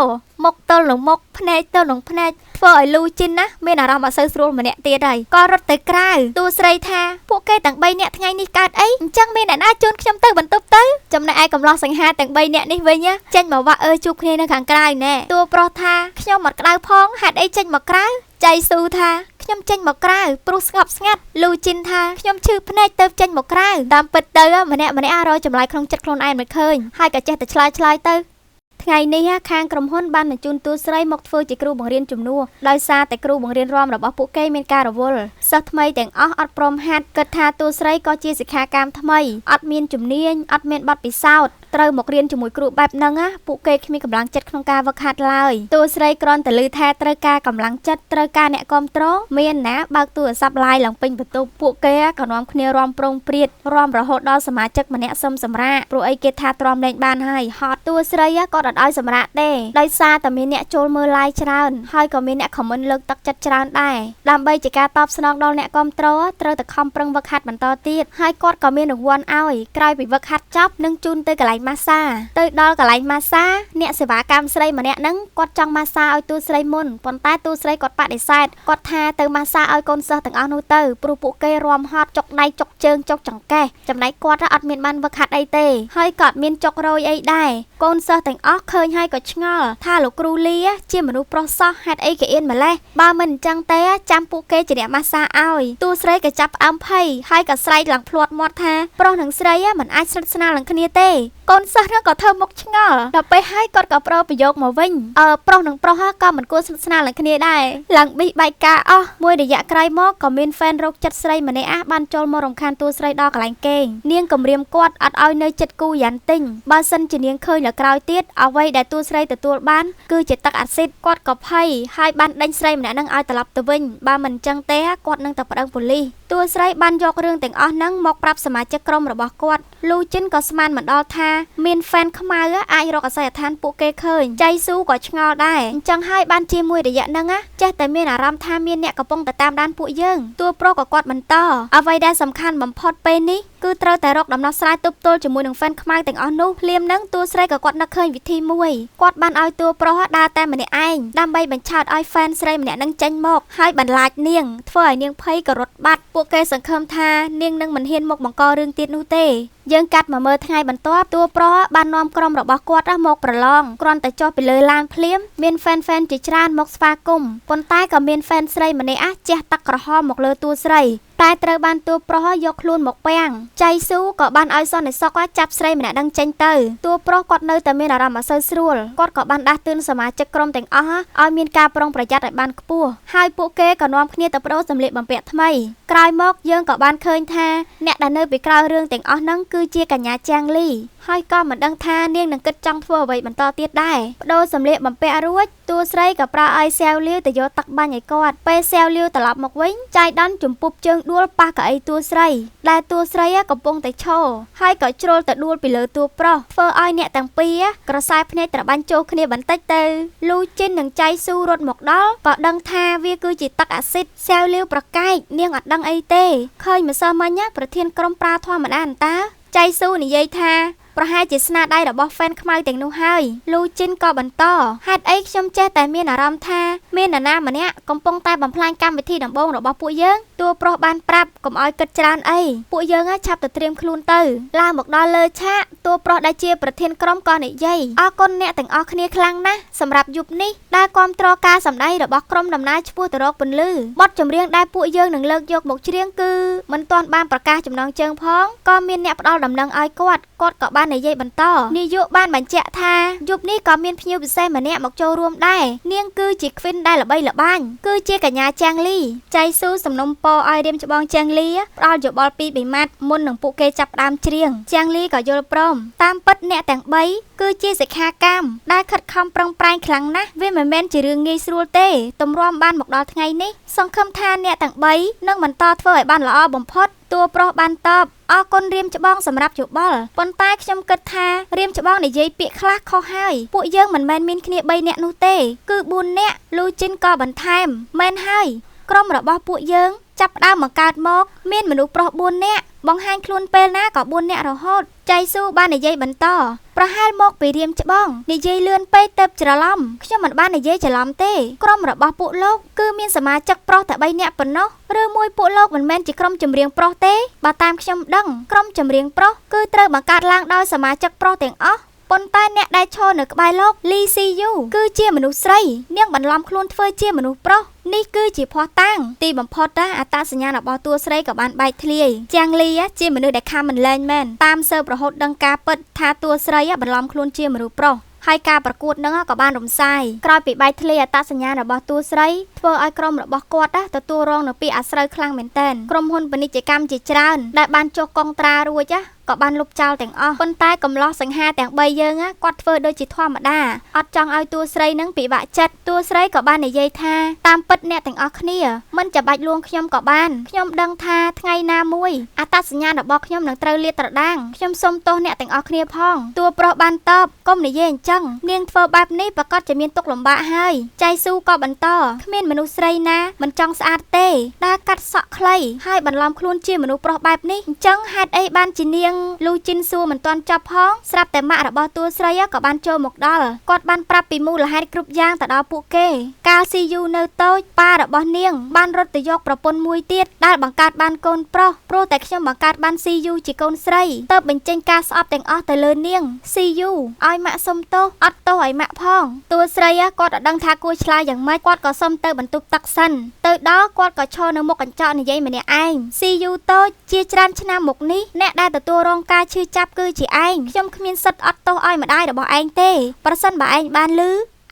មុខទល់នឹងមុខភ្នែកទល់នឹងភ្នែកធ្វើឲ្យលូចិនមានអារម្មណ៍អស័យស្រួលម្នាក់ទៀតហើយក៏រត់ទៅក្រៅតួស្រីថាពួកគេទាំង3នាក់ថ្ងៃនេះកើតអីអញ្ចឹងមានអ្នកណាជូនខ្ញុំទៅបន្ទប់ទៅចំណែកឯកំឡោះសង្ហាទាំង3នាក់នេះវិញចេញមកវាក់ជួបគ្នានៅខាងក្រៅណែតួប្រុសថាខ្ញុំអត់ក្តៅផងហេតុអីចេញមកក្រៅចៃស៊ូថាខ្ញុំចេញមកក្រៅព្រោះស្ងប់ស្ងាត់លូជីនថាខ្ញុំឈឺភ្នែកទៅចេញមកក្រៅតាមពិតទៅម្នាក់រកចម្លើយក្នុងចិត្តខ្លួនឯងមិនឃើញហើយក៏ចេះតែឆ្លើយទៅថ្ងៃនេះខាងក្រុមហ៊ុនបានបញ្ជូនតួស្រីមកធ្វើជាគ្រូបង្រៀនជំនួសដោយសារតែគ្រូបង្រៀនរំរបស់ពួកគេមានការរវល់សិស្សថ្មីទាំងអស់អត់ព្រមហាត់គិតថាតួស្រីក៏ជាសិក្ខាកាមថ្មីអត់មានជំនាញអត់មានបទពិសោធន៍ត្រូវមករៀនជាមួយគ្រូបែបហ្នឹងពួកគេគ្មានកម្លាំងចិត្តក្នុងការវឹកហាត់ឡើយតួស្រីគ្រាន់តែឮថាត្រូវការកម្លាំងចិត្តត្រូវការអ្នកគាំទ្រមានណាបើកទូរស័ព្ទ LINE ឡើងពេញបន្ទប់ពួកគេក៏នាំគ្នារាំប្រងព្រាតរាំរហូតដល់សមាជិកម្នាក់សុំសម្រាកព្រោះអីគេថាទ្រាំលេងបានហើយហត់តួស្រីក៏អត់ឲ្យសម្រាកទេដោយសារតែមានអ្នកចូលមើល LINE ច្រើនហើយក៏មានអ្នកខមមិនលើកទឹកចិត្តច្រើនដែរដើម្បីជាការតបស្នងដល់អ្នកគាំទ្រត្រូវតែខំប្រឹងវឹកហាត់បន្តទៀតហើយគាត់ក៏មានរង្វាន់ឲ្យក្រោយពីវឹកហាត់ចប់នឹងជូនទៅកន្លែងម៉ាស្សាទៅដល់កន្លែងម៉ាស្សាអ្នកសេវាកម្មស្រីម្នាក់ហ្នឹងគាត់ចង់ម៉ាស្សាឲ្យតួស្រីមុនប៉ុន្តែតួស្រីគាត់បដិសេធគាត់ថាទៅម៉ាស្សាឲ្យកូនសិស្សទាំងអស់នោះទៅព្រោះពួកគេរាំហត់ចុកដៃចុកជើងចុកចង្កេះចំណែកគាត់អត់មានបានវឹកហាត់អីទេហើយក៏អត់មានចុករយអីដែរកូនសិស្សទាំងអស់ ឃើញហើយក៏ឆ្ងល់ថាលោកគ្រូលីជាមនុស្សប្រុសសោះហេតុអីគេអៀនម្លេះបើមិនអញ្ចឹងទេចាំពួកគេជាអ្នកម៉ាសាឲ្យតួស្រីក៏ចាប់ផ្ដើមភ័យហើយក៏ស្រែកឡើងភ្លាត់មាត់ថាប្រុសនិងស្រីមិនអាចស្និទ្ធស្នាលនឹងគ្នាទេកូនសិស្សនោះក៏ធ្វើមុខឆ្ងល់ដល់ពេលហើយគាត់ក៏ប្រោប្រយោគមកវិញប្រុសនិងប្រុសក៏មិនគួរស្និទ្ធស្នាលនឹងគ្នាដែរឡើងប៊ីបែកការអស់មួយរយៈក្រោយមកក៏មានហ្វេនរោគចិត្តស្រីម្នាក់បានចូលមករំខានតួស្រីដល់កន្លែងគេងនាងគំរាមគាត់អត់ឲ្យនៅចិត្តគូយ៉ាងទិញបើសិនជានាងឃើញដល់ក្រោយទៀតអ្វីដែលតួស្រីទទួលបានគឺជាទឹកអាស៊ីតគាត់ក៏ភ័យហើយបានដេញស្រីម្នាក់នឹងឲ្យត្រឡប់ទៅវិញបើមិនអញ្ចឹងទេគាត់នឹងទៅប្តឹងប៉ូលីសតួស្រីបានយករឿងទាំងអស់ហ្នឹងមកប្រាប់សមាជិកក្រុមរបស់គាត់លូជីនក៏ស្មានមិនដល់ថាមានហ្វេនខ្មៅអាចរកអាស័យដ្ឋានពួកគេឃើញចៃស៊ូក៏ឆ្ងល់ដែរអញ្ចឹងហើយបានជាមួយរយៈហ្នឹងចេះតែមានអារម្មណ៍ថាមានអ្នកកំពុងតែតាមដានពួកយើងតួប្រុសក៏គាត់បន្តអ្វីដែលសំខាន់បំផុតពេលនេះគឺត្រូវតែរកដំណោះស្រាយទប់ទល់ជាមួយនឹងហ្វេនខ្មៅទាំងអស់នោះភ្លាមហ្នឹងតួស្រីក៏គាត់នឹកឃើញវិធីមួយគាត់បានឲ្យតួប្រុសដើរតែម្នាក់ឯងដើម្បីបញ្ឆោតឲ្យហ្វេនស្រីម្នាក់ហ្នឹងចេញមកហើយបន្លាចនាងធ្វើឲ្យនាងភ័យក៏រត់បាត់ពួកគេសង្ឃឹមថានាងនឹងមិនហ៊ានមកបង្ករឿងទៀតនោះទេយើងកាត់មកមើលថ្ងៃបន្ទាប់តួប្រុសបាននាំក្រុមរបស់គាត់មកប្រឡងគ្រាន់តែចុះពីលើឡានភ្លាមមានហ្វេនជាច្រើនមកស្វាគមន៍ប៉ុន្តែក៏មានហ្វេនស្រីម្នាក់ជះទឹកក្រហមមកលើតួស្រីតែត្រូវបានតួប្រុសយកខ្លួនមកពាំងចៃស៊ូក៏បានឲ្យសន្តិសុខចាប់ស្រីម្នាក់ដឹងចេញទៅតួប្រុសគាត់នៅតែមានអារម្មណ៍អសូវស្រួលគាត់ក៏បានដាស់តឿនសមាជិកក្រុមទាំងអស់ឲ្យមានការប្រុងប្រយ័ត្នឲ្យបានខ្ពស់ហើយពួកគេក៏នាំគ្នាទៅបដូរសម្លៀកបំពាក់ថ្មីក្រោយមកយើងក៏បានឃើញថាអ្នកដែលនៅពីក្រោយរឿងទាំងអស់ហ្នឹងគឺជាកញ្ញាចាងលីហើយក៏មិនដឹងថានាងនឹងគិតចង់ធ្វើអ្វីបន្តទៀតដែរបដូរសម្លៀកបំពាក់រួចតួស្រីក៏ប្រើឲ្យសាវលាវទៅយកទឹកបាញ់ឲ្យគាត់ពេលសាវលាវត្រឡប់មកវិញចៃដន្យជំពប់ជើងដួលប៉ះកៅអីតួស្រីដែលតួស្រីកំពុងតែឈរហើយក៏ជ្រុលទៅដួលពីលើតួប្រុសធ្វើឲ្យអ្នកទាំងពីរក្រសែភ្នែកត្របាញ់ចូលគ្នាបន្តិចទៅលូជីននិងចៃស៊ូរត់មកដល់ក៏ដឹងថាវាគឺជាទឹកអាស៊ីតសាវលាវប្រកែកនាងអត់ដឹងអីទេឃើញម្សិលមិញប្រធានក្រុមប្រាធម្មតាអន្តើចៃស៊ូនិយាយថាប្រហែលជាស្នាដៃរបស់ហ្វេនខ្មៅទាំងនោះហើយលូជីនក៏បន្តហេតុអីខ្ញុំចេះតែមានអារម្មណ៍ថាមាននរណាម្នាក់កំពុងតែបំផ្លាញកម្មវិធីដំបូងរបស់ពួកយើងតួប្រុសបានប្រាប់កុំឲ្យគិតច្រើនអីពួកយើងឆាប់ទៅត្រៀមខ្លួនទៅឡើងមកដល់លើឆាកតួប្រុសដែលជាប្រធានក្រុមក៏និយាយអរគុណអ្នកទាំងអស់គ្នាខ្លាំងណាស់សម្រាប់យប់នេះដែលគាំទ្រការសម្ដែងរបស់ក្រុមដំណើរឆ្ពោះទៅរកពន្លឺបទចម្រៀងដែលពួកយើងនឹងលើកយកមកច្រៀងគឺមិនទាន់បានប្រកាសចំណងជើងផងក៏មានអ្នកផ្ដល់ដំណឹងឲ្យគាត់ក៏បាននិយាយបន្តនាយកបានបញ្ជាក់ថាយប់នេះក៏មានភ្ញៀវពិសេសម្នាក់មកចូលរួមដែរនាងគឺជាខ្វិនដែលល្បីល្បាញគឺជាកញ្ញាចាងលីចៃស៊ូសំណុំពរឲ្យរៀមច្បងចាងលីផ្ដល់យោបល់ពី3ម៉ាត់មុននឹងពួកគេចាប់ផ្ដើមច្រៀងចាងលីក៏យល់ព្រមតាមពិតអ្នកទាំង3គឺជាសិក្ខាកាមដែលខិតខំប្រឹងប្រែងខ្លាំងណាស់វាមិនមែនជារឿងងាយស្រួលទេទម្រាំបានមកដល់ថ្ងៃនេះសង្ឃឹមថាអ្នកទាំង3នឹងបន្តធ្វើឲ្យបានល្អបំផុតតួប្រុសបានតបអរគុណរៀមច្បងសម្រាប់យោបល់ប៉ុន្តែខ្ញុំគិតថារៀមច្បងនិយាយពាក្យខ្លះខុសហើយពួកយើងមិនមែនមានគ្នា3នាក់នោះទេគឺ4នាក់លូជីនក៏បន្ថែមមែនហើយក្រុមរបស់ពួកយើងចាប់ផ្ដើមបង្កើតមកមានមនុស្សប្រុស4នាក់បង្ហាញខ្លួនពេលណាក៏4នាក់រហូតចៃស៊ូបាននិយាយបន្តប្រហែលមកពីរៀមច្បងនិយាយលឿនពេកទៅច្រឡំខ្ញុំមិនបាននិយាយច្រឡំទេក្រុមរបស់ពួកលោកគឺមានសមាជិកប្រុសតែ3នាក់ប៉ុណ្ណោះឬមួយពួកលោកមិនមែនជាក្រុមចម្រៀងប្រុសទេបើតាមខ្ញុំដឹងក្រុមចម្រៀងប្រុសគឺត្រូវបង្កើតឡើងដោយសមាជិកប្រុសទាំងអស់ប៉ុន្តែអ្នកដែលឈរនៅក្បែរលោកលីស៊ីយូគឺជាមនុស្សស្រីនាងបន្លំខ្លួនធ្វើជាមនុស្សប្រុសនេះគឺជាភ័ស្តុតាងទីបំផុតអត្តសញ្ញាណរបស់តួស្រីក៏បានបែកធ្លាយចាងលីជាមនុស្សដែលខំមិនលែងមែនតាមស៊ើបរហូតដឹងការពិតថាតួស្រីបន្លំខ្លួនជាមនុស្សប្រុសហើយការប្រកួតនឹងក៏បានរំសាយក្រោយពីបែកធ្លាយអត្តសញ្ញាណរបស់តួស្រីធ្វើឲ្យក្រុមរបស់គាត់ទទួលរងនូវពាក្យអាស្រូវខ្លាំងមែនទែនក្រុមហ៊ុនពាណិជ្ជកម្មជាច្រើនដែលបានចុះកុងត្រារួចក៏បានលុបចោលទាំងអស់ប៉ុន្តែកំឡោះសង្ហាទាំង3យើងគាត់ធ្វើដូចជាធម្មតាអត់ចង់ឲ្យតួស្រីនឹងពិបាកចិត្តតួស្រីក៏បាននិយាយថាតាមពិតអ្នកទាំងអស់គ្នាមិនចាំបាច់លួងខ្ញុំក៏បានខ្ញុំដឹងថាថ្ងៃណាមួយអត្តសញ្ញាណរបស់ខ្ញុំនឹងត្រូវលាតត្រដាងខ្ញុំសូមទោសអ្នកទាំងអស់គ្នាផងតួប្រុសបានតបកុំនិយាយអញ្ចឹងនាងធ្វើបែបនេះប្រកាសជាមានទុក្ខលំបាកហើយចៃស៊ូក៏បន្តគ្មានមនុស្សស្រីណាមិនចង់ស្អាតទេដែលកាត់សក់ខ្លីហើយបន្លំខ្លួនជាមនុស្សប្រុសបែបនេះអញ្ចឹងហេតុអីបានជានាង នឹងលូជីនសួរមិនទាន់ចប់ផងស្រាប់តែម៉ាក់របស់តួស្រីក៏បានចូលមកដល់គាត់បានប្រាប់ពីមូលហេតុគ្រប់យ៉ាងទៅដល់ពួកគេកាលស៊ីយូនៅតូចប៉ារបស់នាងបានរត់ទៅយកប្រពន្ធមួយទៀតដែលបង្កើតបានកូនប្រុសព្រោះតែខ្ញុំបង្កើតបានស៊ីយូជាកូនស្រីទើបបញ្ចេញការស្អប់ទាំងអស់ទៅលើនាងស៊ីយូឲ្យម៉ាក់សុំទោសអត់ទោសឲ្យម៉ាក់ផងតួស្រីគាត់អត់ដឹងថាគួរឆ្លើយយ៉ាងម៉េចគាត់ក៏សុំទៅបន្ទប់ទឹកសិនទៅដល់គាត់ក៏ឈរនៅមុខកញ្ចក់និយាយម្នាក់ឯងស៊ីយូតូចជាច្រើនឆ្នាំមកនេះអ្នកដែលទទួលរងការឈឺចាប់គឺជាឯងខ្ញុំគ្មានសិទ្ធិអត់ទោសឲ្យម្ដាយរបស់ឯងទេប្រសិនបើឯងបានឮ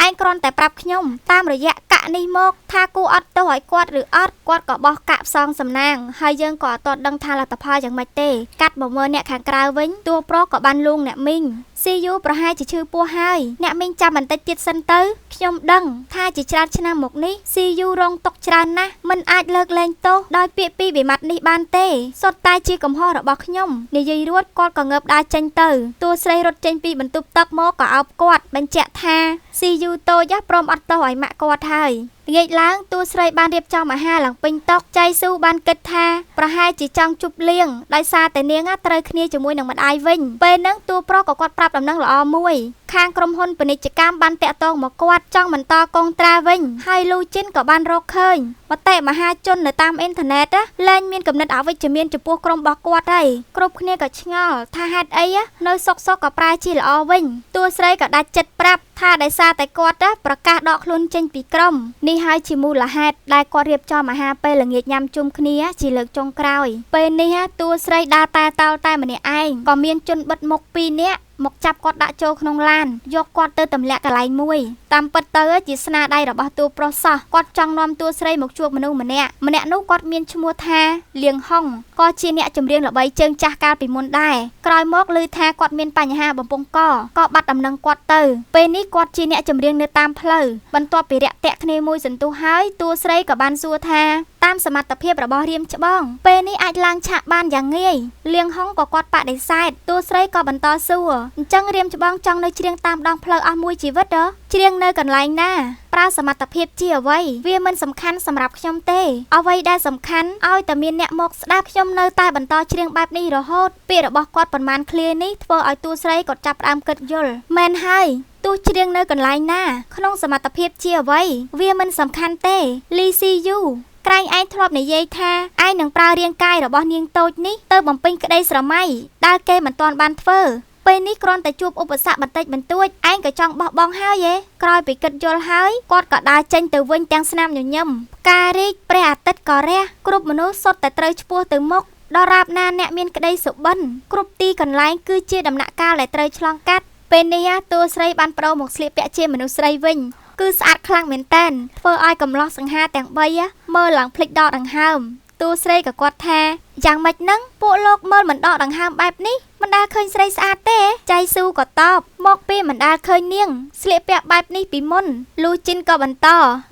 ឯងគ្រាន់តែប្រាប់ខ្ញុំតាមរយៈកាក់នេះមកថាគូអត់ទោសឲ្យគាត់ឬអត់គាត់ក៏បោះកាក់ផ្សងសំណាងហើយយើងក៏អត់ទាន់ដឹងថាលទ្ធផលយ៉ាងម៉េចទេកាត់មកមើលអ្នកខាងក្រៅវិញតួប្រុសក៏បានលួងអ្នកមីងស៊ីយូប្រហែលជាឈឺពោះហើយអ្នកមីងចាំបន្តិចទៀតសិនទៅខ្ញុំដឹងថាជាច្រើនឆ្នាំមកនេះស៊ីយូរងទុកច្រើនណាស់មិនអាចលើកលែងទោសដោយពាក្យពីរវិមាត់នេះបានទេសុទ្ធតែជាកំហុសរបស់ខ្ញុំនិយាយរួចគាត់ក៏ងើបដើរចេញទៅតួស្រីរត់ចេញពីបន្ទប់ទឹកមកក៏អោបគាត់បញ្ជាក់ថាស៊ីយូតូចព្រមអត់ទោសឲ្យម៉ាក់គាត់ហើយងាកឡើងតួស្រីបានរៀបចំអាហារឡើងពេញតុចៃស៊ូបានគិតថាប្រហែលជាចង់ជប់លៀងដោយសារតែនាងត្រូវគ្នាជាមួយនឹងម្ដាយវិញពេលហ្នឹងតួប្រុសក៏គាត់ប្រាប់ដំណឹងល្អមួយខាងក្រុមហ៊ុនពាណិជ្ជកម្មបានតាក់ទងមកគាត់ចង់បន្តកងត្រាវិញហើយលូជីនក៏បានរកឃើញមតិមហាជននៅតាមអ៊ីនធឺណិតលែងមានគំនិតអវិជ្ជមានចំពោះក្រុមរបស់គាត់ហើយគ្រប់គ្នាក៏ឆ្ងល់ថាហេតុអីនៅសុកក៏ប្រែជាល្អវិញតួស្រីក៏ដាច់ចិត្តប្រាប់ថាដោយសារតែគាត់ប្រកាសដកខ្លួនចេញពីក្រុមនេះហើយជាមូលហេតុដែលគាត់រៀបចំអាហារពេលល្ងាចញ៉ាំជុំគ្នាជាលើកចុងក្រោយពេលនេះតួស្រីដើរតែម្នាក់ឯងក៏មានជនបិទមុខ2នាក់មកចាប់គាត់ដាក់ចូលក្នុងឡានយកគាត់ទៅទម្លាក់កន្លែងមួយតាមពិតទៅជាស្នាដៃរបស់តួប្រុសសោះគាត់ចង់នាំតួស្រីមកជួបមនុស្សម្នាក់នោះគាត់មានឈ្មោះថាលៀងហុងក៏ជាអ្នកចម្រៀងល្បីជើងចាស់កាលពីមុនដែរក្រោយមកឮថាគាត់មានបញ្ហាបំពង់កក៏បាត់ដំណឹងគាត់ទៅពេលនេះគាត់ជាអ្នកចម្រៀងនៅតាមផ្លូវបន្ទាប់ពីរាក់ទាក់គ្នាមួយសន្ទុះហើយតួស្រីក៏បានសួរថាតាមសមត្ថភាពរបស់រៀមច្បងពេលនេះអាចឡើងឆាកបានយ៉ាងងាយលៀងហុងក៏គាត់បដិសេធតួស្រីក៏បន្តសួរអញ្ចឹងរៀមច្បងចង់នៅច្រៀងតាមដងផ្លូវអស់មួយជីវិតច្រៀងនៅកន្លែងណាប្រើសមត្ថភាពជាអ្វីវាមិនសំខាន់សម្រាប់ខ្ញុំទេអ្វីដែលសំខាន់ឲ្យតែមានអ្នកមកស្ដាប់ខ្ញុំនៅតែបន្តច្រៀងបែបនេះរហូតពាក្យរបស់គាត់ប៉ុន្មានឃ្លានេះធ្វើឲ្យតួស្រីគាត់ចាប់ផ្ដើមគិតយល់មែនហើយទោះច្រៀងនៅកន្លែងណាក្នុងសមត្ថភាពជាអ្វីវាមិនសំខាន់ទេលីស៊ីយូក្រែងឯងធ្លាប់និយាយថាឯងនឹងប្រើរាងកាយរបស់នាងតូចនេះទៅបំពេញក្តីស្រមៃដែលគេមិនទាន់បានធ្វើពេលនេះគ្រាន់តែជួបឧបសគ្គបន្តិចបន្តួចឯងក៏ចង់បោះបង់ហើយក្រោយពីគិតយល់ហើយគាត់ក៏ដើរចេញទៅវិញទាំងស្នាមញញឹមផ្ការីកព្រះអាទិត្យក៏រះគ្រប់មនុស្សសុទ្ធតែត្រូវឆ្ពោះទៅមុខដរាបណាអ្នកមានក្តីសុបិនគ្រប់ទីកន្លែងគឺជាដំណាក់កាលដែលត្រូវឆ្លងកាត់ពេលនេះតួស្រីបានប្រូរមកស្លៀកពាក់ជាមនុស្សស្រីវិញគឺស្អាតខ្លាំងមែនតើធ្វើឲ្យកំឡោះសង្ហាទាំង3មើលឡើងភ្លេចដកដង្ហើមតួស្រីក៏គាត់ថាយ៉ាងម៉េចហ្នឹងពួកលោកមើលមិនដកដង្ហើមបែបនេះមិនដែលឃើញស្រីស្អាតទេចៃស៊ូក៏តបមកពីមិនដែលឃើញនាងស្លៀកពាក់បែបនេះពីមុនលូជីនក៏បន្ត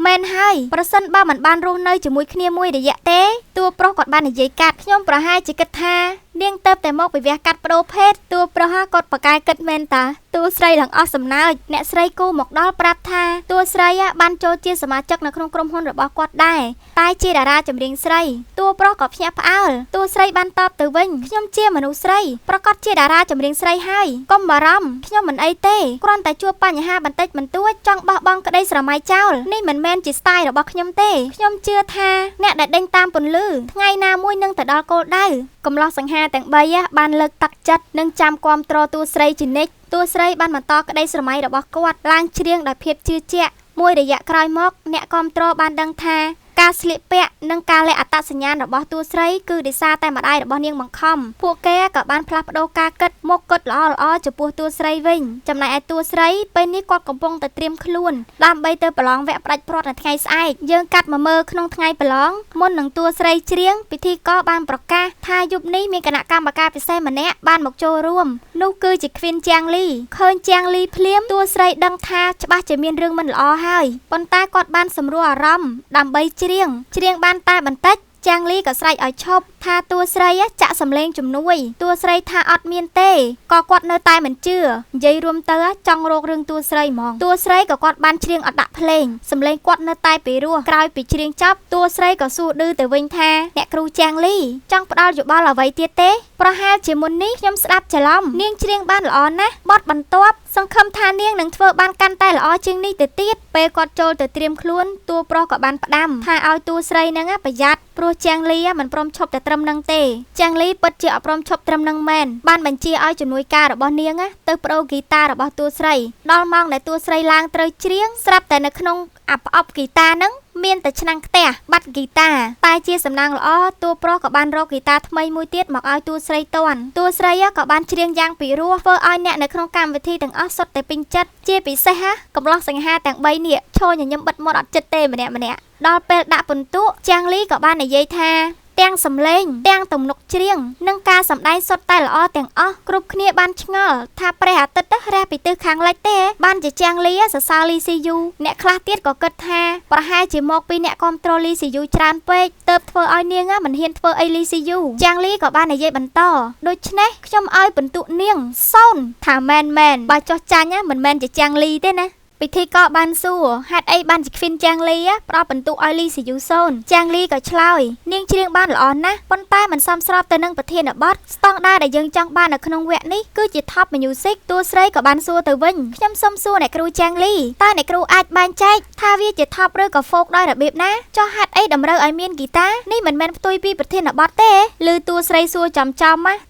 មែនហើយប្រសិនបើមិនបានរស់នៅជាមួយគ្នាមួយរយៈទេតួប្រុសគាត់បាននិយាយកាត់ខ្ញុំប្រហែលជាគិតថានាងទៅតែមកពីវះកាត់ប្ដូរភេទតួប្រុសគាត់ប្រកែកគិតមែនតាតួស្រីឡើងអស់សំណើចអ្នកស្រីគូមកដល់ប្រាប់ថាតួស្រីបានចូលជាសមាជិកនៅក្នុងក្រុមហ៊ុនរបស់គាត់ដែរតែជាតារាចម្រៀងស្រីតួប្រុសក៏ភ្ញាក់ផ្អើលតួស្រីបានតបទៅវិញខ្ញុំជាមនុស្សស្រីប្រកាសជាតារាចម្រៀងស្រីហើយកុំបារម្ភខ្ញុំមិនអីទេគ្រាន់តែជួបបញ្ហាបន្តិចបន្តួចចង់បោះបង់ក្តីស្រមៃចោលនេះមិនមែនជាស្ទាយរបស់ខ្ញុំទេខ្ញុំជឿថាអ្នកដែលដេញតាមពន្លឺថ្ងៃណាមួយនឹងទៅដល់គោលដៅកំឡោះសង្ហាទាំង3បានលើកទឹកចិត្តនិងចាំគាំទ្រតួស្រីជានិច្ចតួស្រីបានបន្តក្តីស្រមៃរបស់គាត់ឡើងច្រៀងដោយភាពជឿជាក់មួយរយៈក្រោយមកអ្នកគាំទ្របានដឹងថាការស្លៀកពាក់និងការលាក់អត្តសញ្ញាណរបស់តួស្រីគឺដោយសារតែម្ដាយរបស់នាងបង្ខំពួកគេក៏បានផ្លាស់ប្ដូរការគិតមកគិតល្អៗចំពោះតួស្រីវិញចំណែកឯតួស្រីពេលនេះគាត់កំពុងតែត្រៀមខ្លួនដើម្បីទៅប្រឡងវគ្គផ្ដាច់ព្រាត់នៅថ្ងៃស្អែកយើងកាត់មកមើលក្នុងថ្ងៃប្រឡងមុននឹងតួស្រីច្រៀងពិធីករបានប្រកាសថាយប់នេះមានគណៈកម្មការពិសេសម្នាក់បានមកចូលរួមនោះគឺជាខ្វីនជាងលីឃើញជាងលីភ្លាមតួស្រីដឹងថាច្បាស់ជាមានរឿងមិនល្អហើយប៉ុន្តែគាត់បានសម្រួលអារម្មណ៍ដើម្បីច្រៀងបានតែបន្តិចជាងលីក៏ស្រែកឲ្យឈប់ ថាតួស្រីចាក់សម្លេងជំនួយតួស្រីថាអត់មានទេក៏គាត់នៅតែមិនជឿនិយាយរួមទៅចង់រករឿងតួស្រីហ្មងតួស្រីក៏គាត់បានច្រៀងអត់ដាក់ភ្លេងសម្លេងគាត់នៅតែពីរោះក្រោយពីច្រៀងចប់តួស្រីក៏សួរឌឺទៅវិញថាអ្នកគ្រូចាងលីចង់ផ្ដល់យោបល់អ្វីទៀតទេប្រហែលជាមុននេះខ្ញុំស្ដាប់ច្រឡំនាងច្រៀងបានល្អណាស់បទបន្ទាប់សង្ឃឹមថានាងនឹងធ្វើបានកាន់តែល្អជាងនេះទៅទៀតពេលគាត់ចូលទៅត្រៀមខ្លួនតួប្រុសក៏បានផ្ដាំថាឲ្យតួស្រីហ្នឹងប្រយ័ត្នព្រោះចាងលីមិនព្រមឈប់តែត្រឹមហ្នឹងទេចាងលីពិតជាអត់ព្រមឈប់ត្រឹមហ្នឹងមែនបានបញ្ជាឲ្យជំនួយការរបស់នាងទៅប្ដូរហ្គីតារបស់តួស្រីដល់ម៉ោងដែលតួស្រីឡើងត្រូវច្រៀងស្រាប់តែនៅក្នុងប្រអប់ហ្គីតាហ្នឹងមានតែឆ្នាំងខ្ទះបាត់ហ្គីតាតែជាសំណាងល្អតួប្រុសក៏បានរកហ្គីតាថ្មីមួយទៀតមកឲ្យតួស្រីតន់តួស្រីក៏បានច្រៀងយ៉ាងពីរោះធ្វើឲ្យអ្នកនៅក្នុងកម្មវិធីទាំងអស់សុទ្ធតែពេញចិត្តជាពិសេសកំឡោះសង្ហាទាំង3នេះឈរញញឹមបិទមាត់អត់ចិត្តទេម្នាក់ដល់ពេលដាក់ពិន្ទុចាងលីក៏បាននិយាយថាទាំងសម្លេងទាំងទំនុកច្រៀងនិងការសម្ដែងសុទ្ធតែល្អទាំងអស់គ្រប់គ្នាបានឆ្ងល់ថាព្រះអាទិត្យរះពីទិសខាងលិចទេបានជាចាងលីសរសើរលីស៊ីយូអ្នកខ្លះទៀតក៏គិតថាប្រហែលជាមកពីអ្នកគ្រប់គ្រងលីស៊ីយូច្រើនពេកទើបធ្វើឲ្យនាងមិនហ៊ានធ្វើអីលីស៊ីយូចាងលីក៏បាននិយាយបន្តដូច្នេះខ្ញុំឲ្យបន្ទុកនាង0ថាមែនបើចោះចាញ់មិនមែនជាចាងលីទេណាពិធីក៏បានសួរហេតុអីបានជាខ្វិនចាងលីផ្ដល់បន្ទុកឲ្យលីស៊ីយូ0ចាងលីក៏ឆ្លើយនាងច្រៀងបានល្អណាស់ប៉ុន្តែមិនសមស្របទៅនឹងប្រធានបទស្តង់ដារដែលយើងចង់បាននៅក្នុងវគ្គនេះគឺជា Top Music តួស្រីក៏បានសួរទៅវិញខ្ញុំសូមសួរអ្នកគ្រូចាងលីតើអ្នកគ្រូអាចបែងចែកថាវាជា Top ឬក៏ Folk ដោយរបៀបណាចុះហេតុអីតម្រូវឲ្យមានហ្គីតានេះមិនមែនផ្ទុយពីប្រធានបទទេឬតួស្រីសួរចំ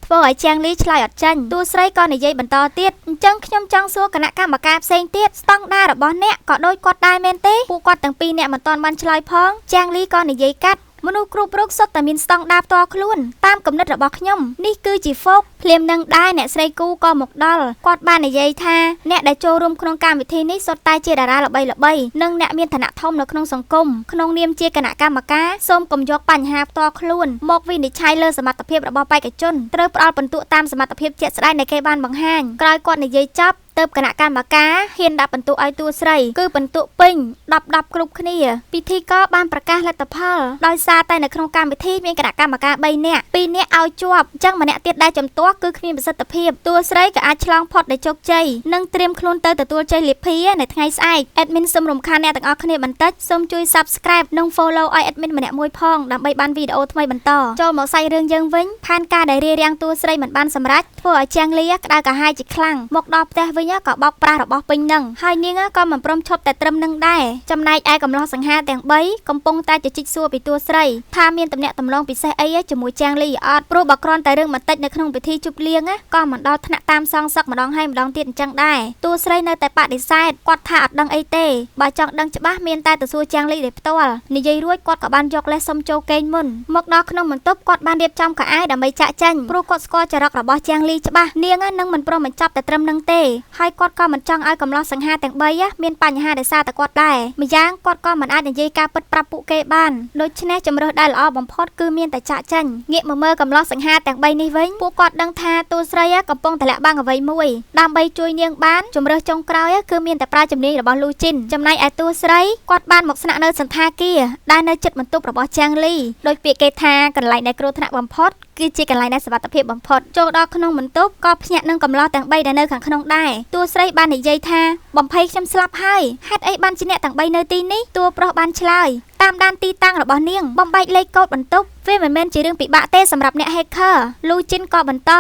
ធ្វើឲ្យចាងលីឆ្លើយអត់ចាញ់តួស្រីក៏និយាយបន្តទៀតអញ្ចឹងខ្ញុំចង់សួរគណៈកម្មការផ្សេងទៀតស្តង់ដាររបស់អ្នកក៏ដូចគាត់ដែរមែនទេពួកគាត់ទាំងពីរអ្នកមិនទាន់បានឆ្លើយផងចាងលីក៏និយាយកាត់មនុស្សគ្រប់រូបសុទ្ធតែមានស្តង់ដារផ្ទាល់ខ្លួនតាមគំនិតរបស់ខ្ញុំនេះគឺជាហ្វូកភ្លាមនឹងដែរអ្នកស្រីគូក៏មកដល់គាត់បាននិយាយថាអ្នកដែលចូលរួមក្នុងកម្មវិធីនេះសុទ្ធតែជាតារាល្បីៗនិងអ្នកមានឋានៈធំនៅក្នុងសង្គមក្នុងនាមជាគណៈកម្មការសូមកុំយកបញ្ហាផ្ទាល់ខ្លួនមកវិនិច្ឆ័យលើសមត្ថភាពរបស់បេក្ខជនត្រូវផ្ដល់បន្ទុកតាមសមត្ថភាពជាក់ស្ដែងដែលគេបានបង្ហាញក្រោយគាត់និយាយចប់ទើបគណៈកម្មការហ៊ានដាក់បន្ទុកឲ្យតួស្រីគឺបន្ទុកពេញ10គ្រប់គ្នាពិធីក៏បានប្រកាសលទ្ធផលដោយសារតែនៅក្នុងកម្មវិធីមានគណៈកម្មការ3នាក់2នាក់ឲ្យជាប់អញ្ចឹងម្នាក់ទៀតដែលជំទាស់គឺគ្មានប្រសិទ្ធភាពតួស្រីក៏អាចឆ្លងផុតដោយជោគជ័យនិងត្រៀមខ្លួនទៅទទួលជ័យលាភីនៅថ្ងៃស្អែក admin សូមរំខានអ្នកទាំងអស់គ្នាបន្តិចសូមជួយ subscribe និង follow ឲ្យ admin ម្នាក់មួយផងដើម្បីបានវីដេអូថ្មីបន្តចូលមកសាច់រឿងយើងវិញផែនការដែលរារាំងតួស្រីមិនបានសម្រេចធ្វើឲ្យចាងលីក្តៅកាហាយជាខ្លាំងមកដល់ផ្ទះវិញក៏បោកប្រាស់របស់ពេញនឹងហើយនាងក៏មិនព្រមឈប់តែត្រឹមនឹងដែរចំណែកឯកំឡោះសង្ហាទាំង3កំពុងតែជជិកសួរពីតួស្រីថាមានតំណែងតំឡងពិសេសអីជាមួយចាងលីអត់ព្រោះបើគ្រាន់តែរឿងបន្តិចនៅក្នុងពិធីជប់លៀងក៏មិនដល់ថ្នាក់តាមសងសឹកម្ដងហើយម្ដងទៀតអញ្ចឹងដែរតួស្រីនៅតែបដិសេធគាត់ថាអត់ដឹងអីទេបើចង់ដឹងច្បាស់មានតែទៅសួរចាងលីដោយផ្ទាល់និយាយរួចគាត់ក៏បានយកលេសសុំចូលគេងមុនមកដល់ក្នុងបន្ទប់គាត់បានរៀបចំកៅអៅដើម្បីចាក់ចេញព្រោះគាត់ស្គាល់ចរិតរបស់ចាងលីច្បាស់នាងនឹងមិនព្រមបញ្ចប់តែត្រឹមនឹងទេហើយគាត់ក៏មិនចង់ឲ្យកំឡោះសង្ហាទាំង3មានបញ្ហាដោយសារតែគាត់ដែរម្យ៉ាងគាត់ក៏មិនអាចនិយាយការពិតប្រាប់ពួកគេបានដូច្នេះជំរើសដែលល្អបំផុតគឺមានតែចាក់ចេញងាកមកមើលកំឡោះសង្ហាទាំង3នេះវិញពួកគាត់ដឹងថាតួស្រីកំពុងតែលាក់បាំងអ្វីមួយដើម្បីជួយនាងបានជំរើសចុងក្រោយគឺមានតែប្រើជំនាញរបស់លូជីនចំណែកឯតួស្រីគាត់បានមកស្នាក់នៅសន្តាគារដែលនៅជិតបន្ទប់របស់ចាងលីដោយពាក្យគេថាកន្លែងដែលគ្រោះថ្នាក់បំផុតគឺជាកន្លែងដែលសុវត្ថិភាពបំផុតចូលដល់ក្នុងបន្ទប់ក៏ភ្ញាក់នឹងកំឡោះទាំង3ដែលនៅខាងក្នុងដែរតួស្រីបាននិយាយថាបំភ័យខ្ញុំស្លាប់ហើយហេតុអីបានជាអ្នកទាំង3នៅទីនេះតួប្រុសបានឆ្លើយតាមដានទីតាំងរបស់នាងបំបែកលេខកូដបន្ទប់វាមិនមែនជារឿងពិបាកទេសម្រាប់អ្នក hacker លូជីនក៏បន្ត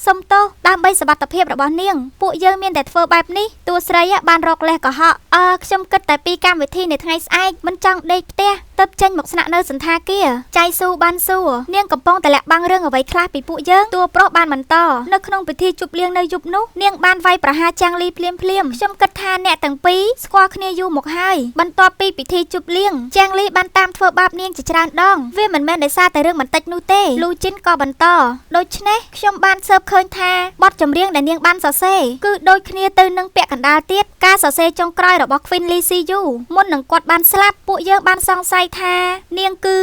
សុំទោសដើម្បីសុវត្ថិភាពរបស់នាងពួកយើងមានតែធ្វើបែបនេះតួស្រីបានរកលេសកុហកខ្ញុំគិតតែពីកម្មវិធីនៅថ្ងៃស្អែកមិនចង់ដេកផ្ទះទើបចេញមកស្នាក់នៅសន្តាគារចៃស៊ូបានសួរនាងកំពុងតែលាក់បាំងរឿងអ្វីខ្លះពីពួកយើងតួប្រុសបានបន្តនៅក្នុងពិធីជប់លៀងនៅយប់នោះនាងបានវាយប្រហារចាងលីភ្លាមខ្ញុំគិតថាអ្នកទាំងពីរស្គាល់គ្នាយូរមកហើយបន្ទាប់ពីពិធីជប់លៀងចាងលីបានតាមធ្វើបាបនាងជាច្រើនដងវាមិនមែនដោយសារតែរឿងបន្តិចនោះទេលូជីនក៏បន្តដូច្នេះខ្ញុំបានស៊ើបឃើញថាបទចម្រៀងដែលនាងបានសរសេរគឺដូចគ្នាទៅនឹងពាក្យកណ្ដាលទៀតការសរសេរចុងក្រោយរបស់ Queen Lee Si Yu មុននឹងគាត់បានស្លាប់ពួកយើងបានសង្ស័យថានាងគឺ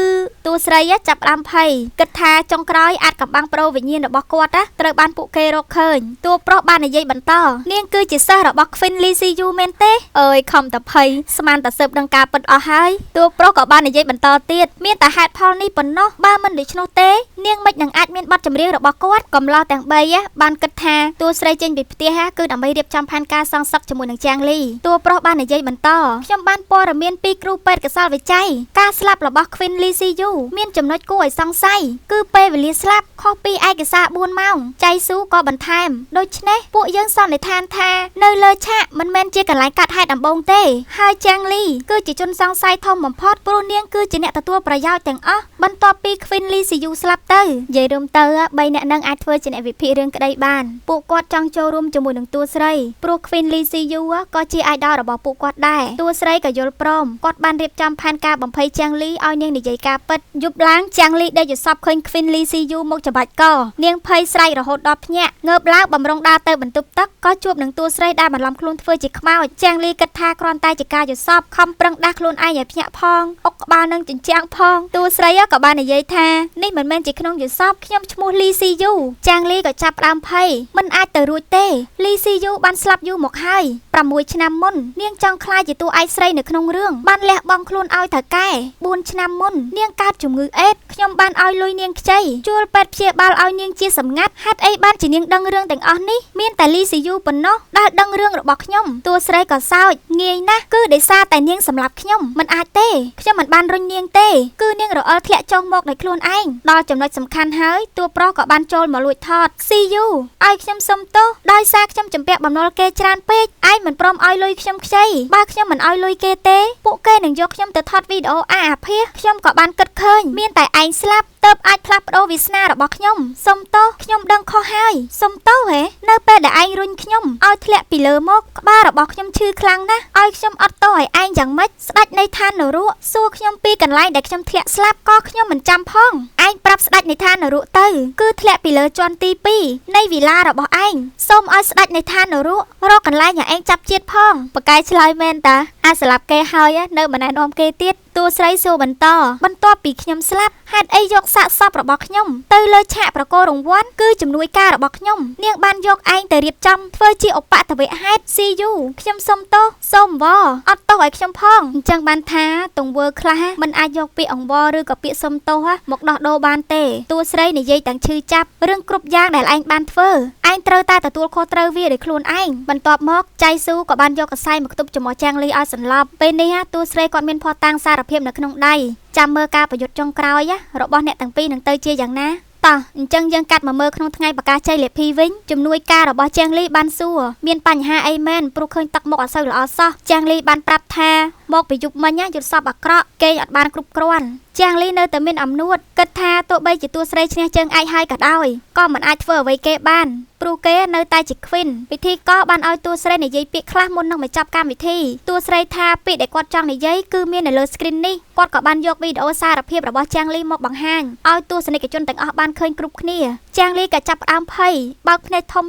តួស្រីចាប់ផ្ដើមភ័យគិតថាចុងក្រោយអាចកំបាំងប្រូវិញ្ញាណរបស់គាត់ត្រូវបានពួកគេរកឃើញតួប្រុសបាននិយាយបន្តនាងគឺជាសិស្សរបស់ Queen Lee Si Yu មែនទេអើយខំតភ័យស្មានតែស៊ើបដឹងការពិតអស់ហើយតួប្រុសក៏បាននិយាយបន្តទៀតមានតែហេតុផលនេះប៉ុណ្ណោះបើមិនដូច្នោះទេនាងមិននឹងអាចមានបទចម្រៀងរបស់គាត់កំឡោះទាំង3បានគិតថាតួស្រីចេញពីផ្ទះគឺដើម្បីរៀបចំផែនការសងសឹកជាមួយនឹងចាងលីតួប្រុសបាននិយាយបន្តខ្ញុំបានព័ត៌មានពីគ្រូពេទ្យកសលវិច័យការស្លាប់របស់ Queen Lee Si Yu មានចំណុចគួរឲ្យសង្ស័យគឺពេលវេលាស្លាប់ខុសពីឯកសារ4ម៉ោងចៃស៊ូក៏បន្ថែមដូច្នេះពួកយើងសន្និដ្ឋានថានៅលើឆាកមិនមែនជាកន្លែងកាត់ហេតុដំបូងទេហើយចាងលីគឺជាជនសង្ស័យធំបំផុតព្រោះនាងគឺជាអ្នកទទួលប្រយោជន៍ទាំងអស់បន្ទាប់ពី Queen Lee Si Yu ស្លាប់ទៅនិយាយរួមទៅ3អ្នកនឹងអាចធ្វើជាអ្នកវិភាគរឿងក្តីបានពួកគាត់ចង់ចូលរួមជាមួយនឹងតួស្រីព្រោះ Queen Lee Si Yu ក៏ជា idol របស់ពួកគាត់ដែរតួស្រីក៏យល់ព្រមគាត់បានរៀបចំផែនការបំភ័យចាងលីឲ្យនាងនិយាយការពិតយប់ឡើងចាងលីដេកយល់សពឃើញ Queen Lee Si Yu មកច្បាច់កនាងភ័យស្រែករហូតដល់ភ្ញាក់ងើបឡើងបំរុងដើរទៅបន្ទប់ទឹកក៏ជួបនឹងតួស្រីដែលបន្លំខ្លួនធ្វើជាខ្មោចចាងលីគិតថាគ្រាន់តែជាការយល់សពខំប្រឹងដាស់ខ្លួនឯងឲ្យភ្ញាក់ផងអុកក្បាលនឹងចិញ្ចាំងផងតួស្រីក៏បាននិយាយថានេះមិនមែនជាក្នុងយល់សពខ្ញុំឈ្មោះ Lee Si Yu ចាងលីក៏ចាប់ផ្ដើមភ័យមិនអាចទៅរួចទេ Lee Si Yu បានស្លាប់យូរមកហើយ6ឆ្នាំមុននាងចង់ក្លាយជាតួឯកស្រីនៅក្នុងរឿងបានលះបង់ខ្លួនឲ្យថៅកែ4ឆ្នាំមុននាងកើតជំងឺអេដខ្ញុំបានឲ្យលុយនាងខ្ចីជួលពេទ្យព្យាបាលឲ្យនាងជាសម្ងាត់ហេតុអីបានជានាងដឹងរឿងទាំងអស់នេះមានតែ Lee Si Yu ប៉ុណ្ណោះដែលដឹងរឿងរបស់ខ្ញុំតួស្រីក៏សើចងាយណាស់គឺដោយសារតែនាងសម្លាប់ខ្ញុំមិនអាចទេខ្ញុំមិនបានរុញនាងទេគឺនាងរអិលធ្លាក់ចុះមកដោយខ្លួនឯងដល់ចំណុចសំខាន់ហើយតួប្រុសក៏បានចូលមកលួចថត Si Yu ឲ្យខ្ញុំសុំទោសដោយសារខ្ញុំចម្ពាក់បំណុលគេច្រើនពេកឯងមិនព្រមឲ្យលុយខ្ញុំខ្ចីបើខ្ញុំមិនឲ្យលុយគេទេពួកគេនឹងយកខ្ញុំទៅថតវីដេអូអាភាសខ្ញុំក៏បានគិតឃើញមានតែឯងស្លាប់ទើបអាចផ្លាស់ប្ដូរវាសនារបស់ខ្ញុំសុំទោសខ្ញុំដឹងខុសហើយសុំទោសហេនៅពេលដែលឯងរុញខ្ញុំឲ្យធ្លាក់ពីលើមកក្បាលរបស់ខ្ញុំឈឺខ្លាំងណាស់ឲ្យខ្ញុំអត់ទោសឲ្យឯងយ៉ាងម៉េចស្ដេចនៃឋាននរកសួរខ្ញុំពីកន្លែងដែលខ្ញុំធ្លាក់ស្លាប់ក៏ខ្ញុំមិនចាំផងឯងប្រាប់ស្ដេចនៃឋាននរកទៅគឺធ្លាក់ពីលើជាន់ទី2នៃវិឡារបស់ឯងសូមឲ្យស្ដេចនៃឋាននរករកកន្លែងឲ្យឯងចាប់ជាតិផងបកាយឆ្លើយមែនតាអាចស្លាប់គេហើយនៅមិនណែនាំគេទៀតតួស្រីសួរបន្តបន្ទាប់ពីខ្ញុំស្លាប់ហេតុអីយកសាកសពរបស់ខ្ញុំទៅលើឆាកប្រកល់រង្វាន់គឺជំនួយការរបស់ខ្ញុំនាងបានយកឯងទៅរៀបចំធ្វើជាឧបតវហេតុ Si Yu ខ្ញុំសុំទោសសូមអង្វរអត់ទោសឲ្យខ្ញុំផងអញ្ចឹងបានថាទង្វើខ្លះមិនអាចយកពាក្យអង្វរឬក៏ពាក្យសុំទោសមកដោះដូរបានទេតួស្រីនិយាយទាំងឈឺចាប់រឿងគ្រប់យ៉ាងដែលឯងបានធ្វើឯងត្រូវតែទទួលខុសត្រូវវាដោយខ្លួនឯងបន្ទាប់មកចៃស៊ូក៏បានយកកសែមកទប់ចំអកចាងលីឲ្យសន្លប់ពេលនេះតួស្រីគាត់មានភ័ស្តុតាងសារភាពនៅក្នុងដៃចាំមើលការប្រយុទ្ធចុងក្រោយរបស់អ្នកទាំងពីរនឹងទៅជាយ៉ាងណាតោះអញ្ចឹងយើងកាត់មកមើលក្នុងថ្ងៃប្រកាសជ័យលាភីវិញជំនួយការរបស់ចាងលីបានសួរមានបញ្ហាអីមែនព្រោះឃើញទឹកមុខអត់សូវល្អសោះចាងលីបានប្រាប់ថាមកពីយប់មិញយល់សពអាក្រក់គេអត់បានគ្រប់គ្រាន់ចាងលីនៅតែមានអំនួតគិតថាទោះបីជាតួស្រីឈ្នះជើងឯកហើយក៏ដោយក៏មិនអាចធ្វើអ្វីគេបានព្រោះគេនៅតែជា Queen ពិធីក៏បានឲ្យតួស្រីនិយាយពាក្យខ្លះមុននឹងបញ្ចប់កម្មវិធីតួស្រីថាពាក្យដែលគាត់ចង់និយាយគឺមាននៅលើ screen នេះគាត់ក៏បានយកវីដេអូសារភាពរបស់ចាងលីមកបង្ហាញឲ្យទស្សនិកជនទាំងអស់បានឃើញគ្រប់គ្នាចាងលីក៏ចាប់ផ្ដើមភ័យបើកភ្នែកធំ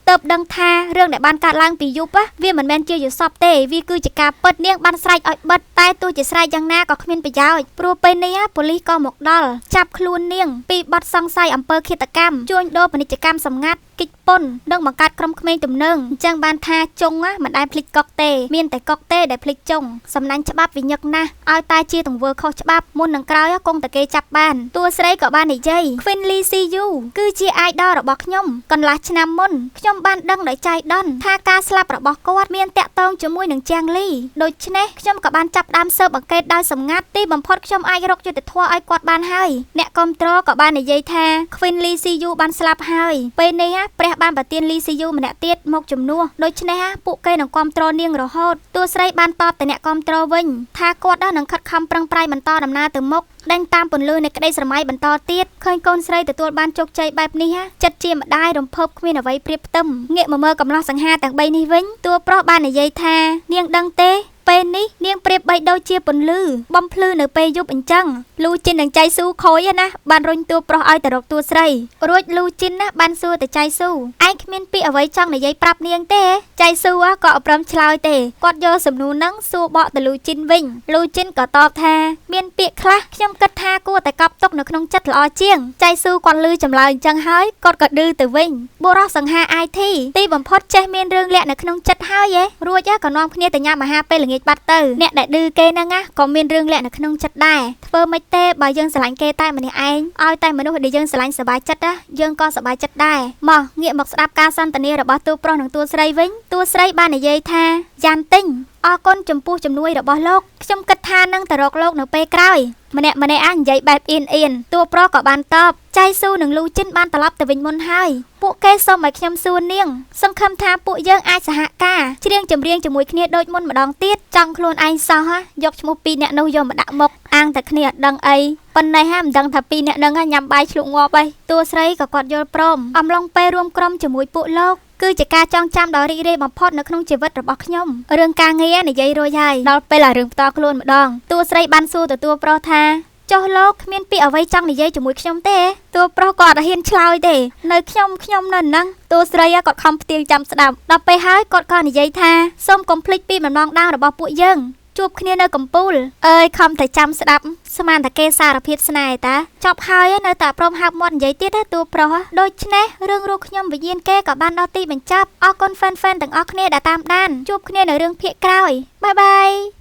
ទើបដឹងថារឿងដែលបានកើតឡើងពីយប់វាមិនមែនជាយល់សប្តិទេវាគឺជាការពិតនាងបានស្រែកឲ្យបិទតែទោះជាស្រែកយ៉ាងណាក៏គ្មានប្រយោជន៍ព្រោះពេលនេះប៉ូលីសក៏មកដល់ចាប់ខ្លួននាងពីបទសង្ស័យអំពើឃាតកម្មជួញដូរពាណិជ្ជកម្មសម្ងាត់គិច្ចពន្ធនិងបង្កើតក្រុមក្មេងទំនើងអញ្ចឹងបានថាចុងមិនដែលភ្លេចកុកទេមានតែកុកទេដែលភ្លេចចុងសំណាញ់ច្បាប់វិញឹកណាស់ឲ្យតែជាទង្វើខុសច្បាប់មុននឹងក្រោយគង់តែគេចាប់បានតួស្រីក៏បាននិយាយ Queen Lee Si Yu គឺជា idol របស់ខ្ញុំកន្លះឆ្នាំមុនខ្ញុំបានដឹងដោយចៃដន្យថាការស្លាប់របស់គាត់មានតាក់ទងជាមួយនឹងចាងលីដូច្នេះខ្ញុំក៏បានចាប់ដើមស៊ើបអង្កេតដោយសម្ងាត់ទីបំផុតខ្ញុំអាចរកយុត្តិធម៌ឲ្យគាត់បានហើយអ្នកគាំទ្រក៏បាននិយាយថា Queen Lee Si Yu បានស្លាប់ហើយពេលនេះព្រះបានប្រទាន Lee Si Yu ម្នាក់ទៀតមកជំនួសដូច្នេះពួកគេនឹងគាំទ្រនាងរហូតតួស្រីបានតបទៅអ្នកគាំទ្រវិញថាគាត់នឹងខិតខំប្រឹងប្រែងបន្តដំណើរទៅមុខដេញតាមពន្លឺនៃក្តីស្រមៃបន្តទៀតឃើញកូនស្រីទទួលបានជោគជ័យបែបនេះចិត្តជាម្ដាយរំភើបគ្មានអ្វីប្រៀបផ្ទឹមងាកមកមើលកំឡោះសង្ហាទាំង3នេះវិញតួប្រុសបាននិយាយថានាងដឹងទេ ពេលនេះនាងប្រៀបបីដូចជាពន្លឺបំភ្លឺនៅពេលយប់អញ្ចឹងលូជីននឹងចៃស៊ូខូចណាបានរុញតួប្រុសឲ្យទៅរកតួស្រីរួចលូជីនណាបានសួរទៅចៃស៊ូឯងគ្មានពាក្យអ្វីចង់និយាយប្រាប់នាងទេចៃស៊ូក៏អត់ព្រមឆ្លើយទេគាត់យកសំណួរហ្នឹងសួរបកទៅលូជីនវិញលូជីនក៏តបថាមានពាក្យខ្លះខ្ញុំគិតថាគួរតែកប់ទុកនៅក្នុងចិត្តល្អជាងចៃស៊ូគាត់លឺចម្លើយអញ្ចឹងហើយគាត់ក៏ឌឺទៅវិញបុរសសង្ហា IT ទីបំផុតចេះមានរឿងលាក់នៅក្នុងចិត្តហើយរួចក៏នាំគ្នាទៅញ៉ាំអាហារពេលល្ងាចបាត់ទៅអ្នកដែលឌឺគេហ្នឹងក៏មានរឿងលាក់នៅក្នុងចិត្តដែរធ្វើមិនទេបើយើងស្រឡាញ់គេតែម្នាក់ឯងឲ្យតែមនុស្សដែលយើងស្រឡាញ់សប្បាយចិត្តយើងក៏សប្បាយចិត្តដែរមកងាកមកស្ដាប់ការសន្ទនារបស់តួប្រុសនិងតួស្រីវិញតួស្រីបាននិយាយថាយ៉ាន់ទិញអរគុណចំពោះជំនួយរបស់លោកខ្ញុំគិតថានឹងទៅរកលោកនៅពេលក្រោយម្នាក់និយាយបែបអៀនតួប្រុសក៏បានតបចៃស៊ូនិងលូជីនបានត្រឡប់ទៅវិញមុនហើយពួកគេសុំឲ្យខ្ញុំសួរនាងសង្ឃឹមថាពួកយើងអាចសហការច្រៀងចម្រៀងជាមួយគ្នាដូចមុនម្ដងទៀតចង់ខ្លួនឯងសោះយកឈ្មោះពីរអ្នកនោះយកមកដាក់មុខអាងតែគ្នាអត់ដឹងអីប៉ុន្តែមិនដឹងថាពីរអ្នកនឹងញ៉ាំបាយឆ្លុកងាប់អីតួស្រីក៏គាត់យល់ព្រមអំឡុងពេលរួមក្រុមជាមួយពួកលោកគឺជាការចងចាំដ៏រីករាយបំផុតនៅក្នុងជីវិតរបស់ខ្ញុំរឿងការងារនិយាយរួចហើយដល់ពេលរឿងផ្ទាល់ខ្លួនម្ដងតួស្រីបានសួរទទួលប្រុសថាចុះលោកគ្មានពាក្យអ្វីចង់និយាយជាមួយខ្ញុំទេតួប្រុសក៏អត់ហ៊ានឆ្លើយទេនៅខ្ញុំនៅហ្នឹងតួស្រីគាត់ខំផ្ទៀងចាំស្ដាប់ដល់ពេលហើយគាត់ក៏និយាយថាសូមកុំភ្លេចពីបំណងដើមរបស់ពួកយើងជួបគ្នានៅកំពូលអើយខំតែចាំស្ដាប់ស្មានតែគេសារភាពស្នេហ៍តាចប់ហើយនៅតែព្រមហាប់មាត់និយាយទៀតតួប្រុសដូច្នេះរឿងរੂខ្ញុំវិញ្ញាណគេក៏បានដល់ទីបញ្ចប់អរគុណហ្វេនទាំងអស់គ្នាដែលតាមដានជួបគ្នានៅរឿងភាគក្រោយបាយបាយ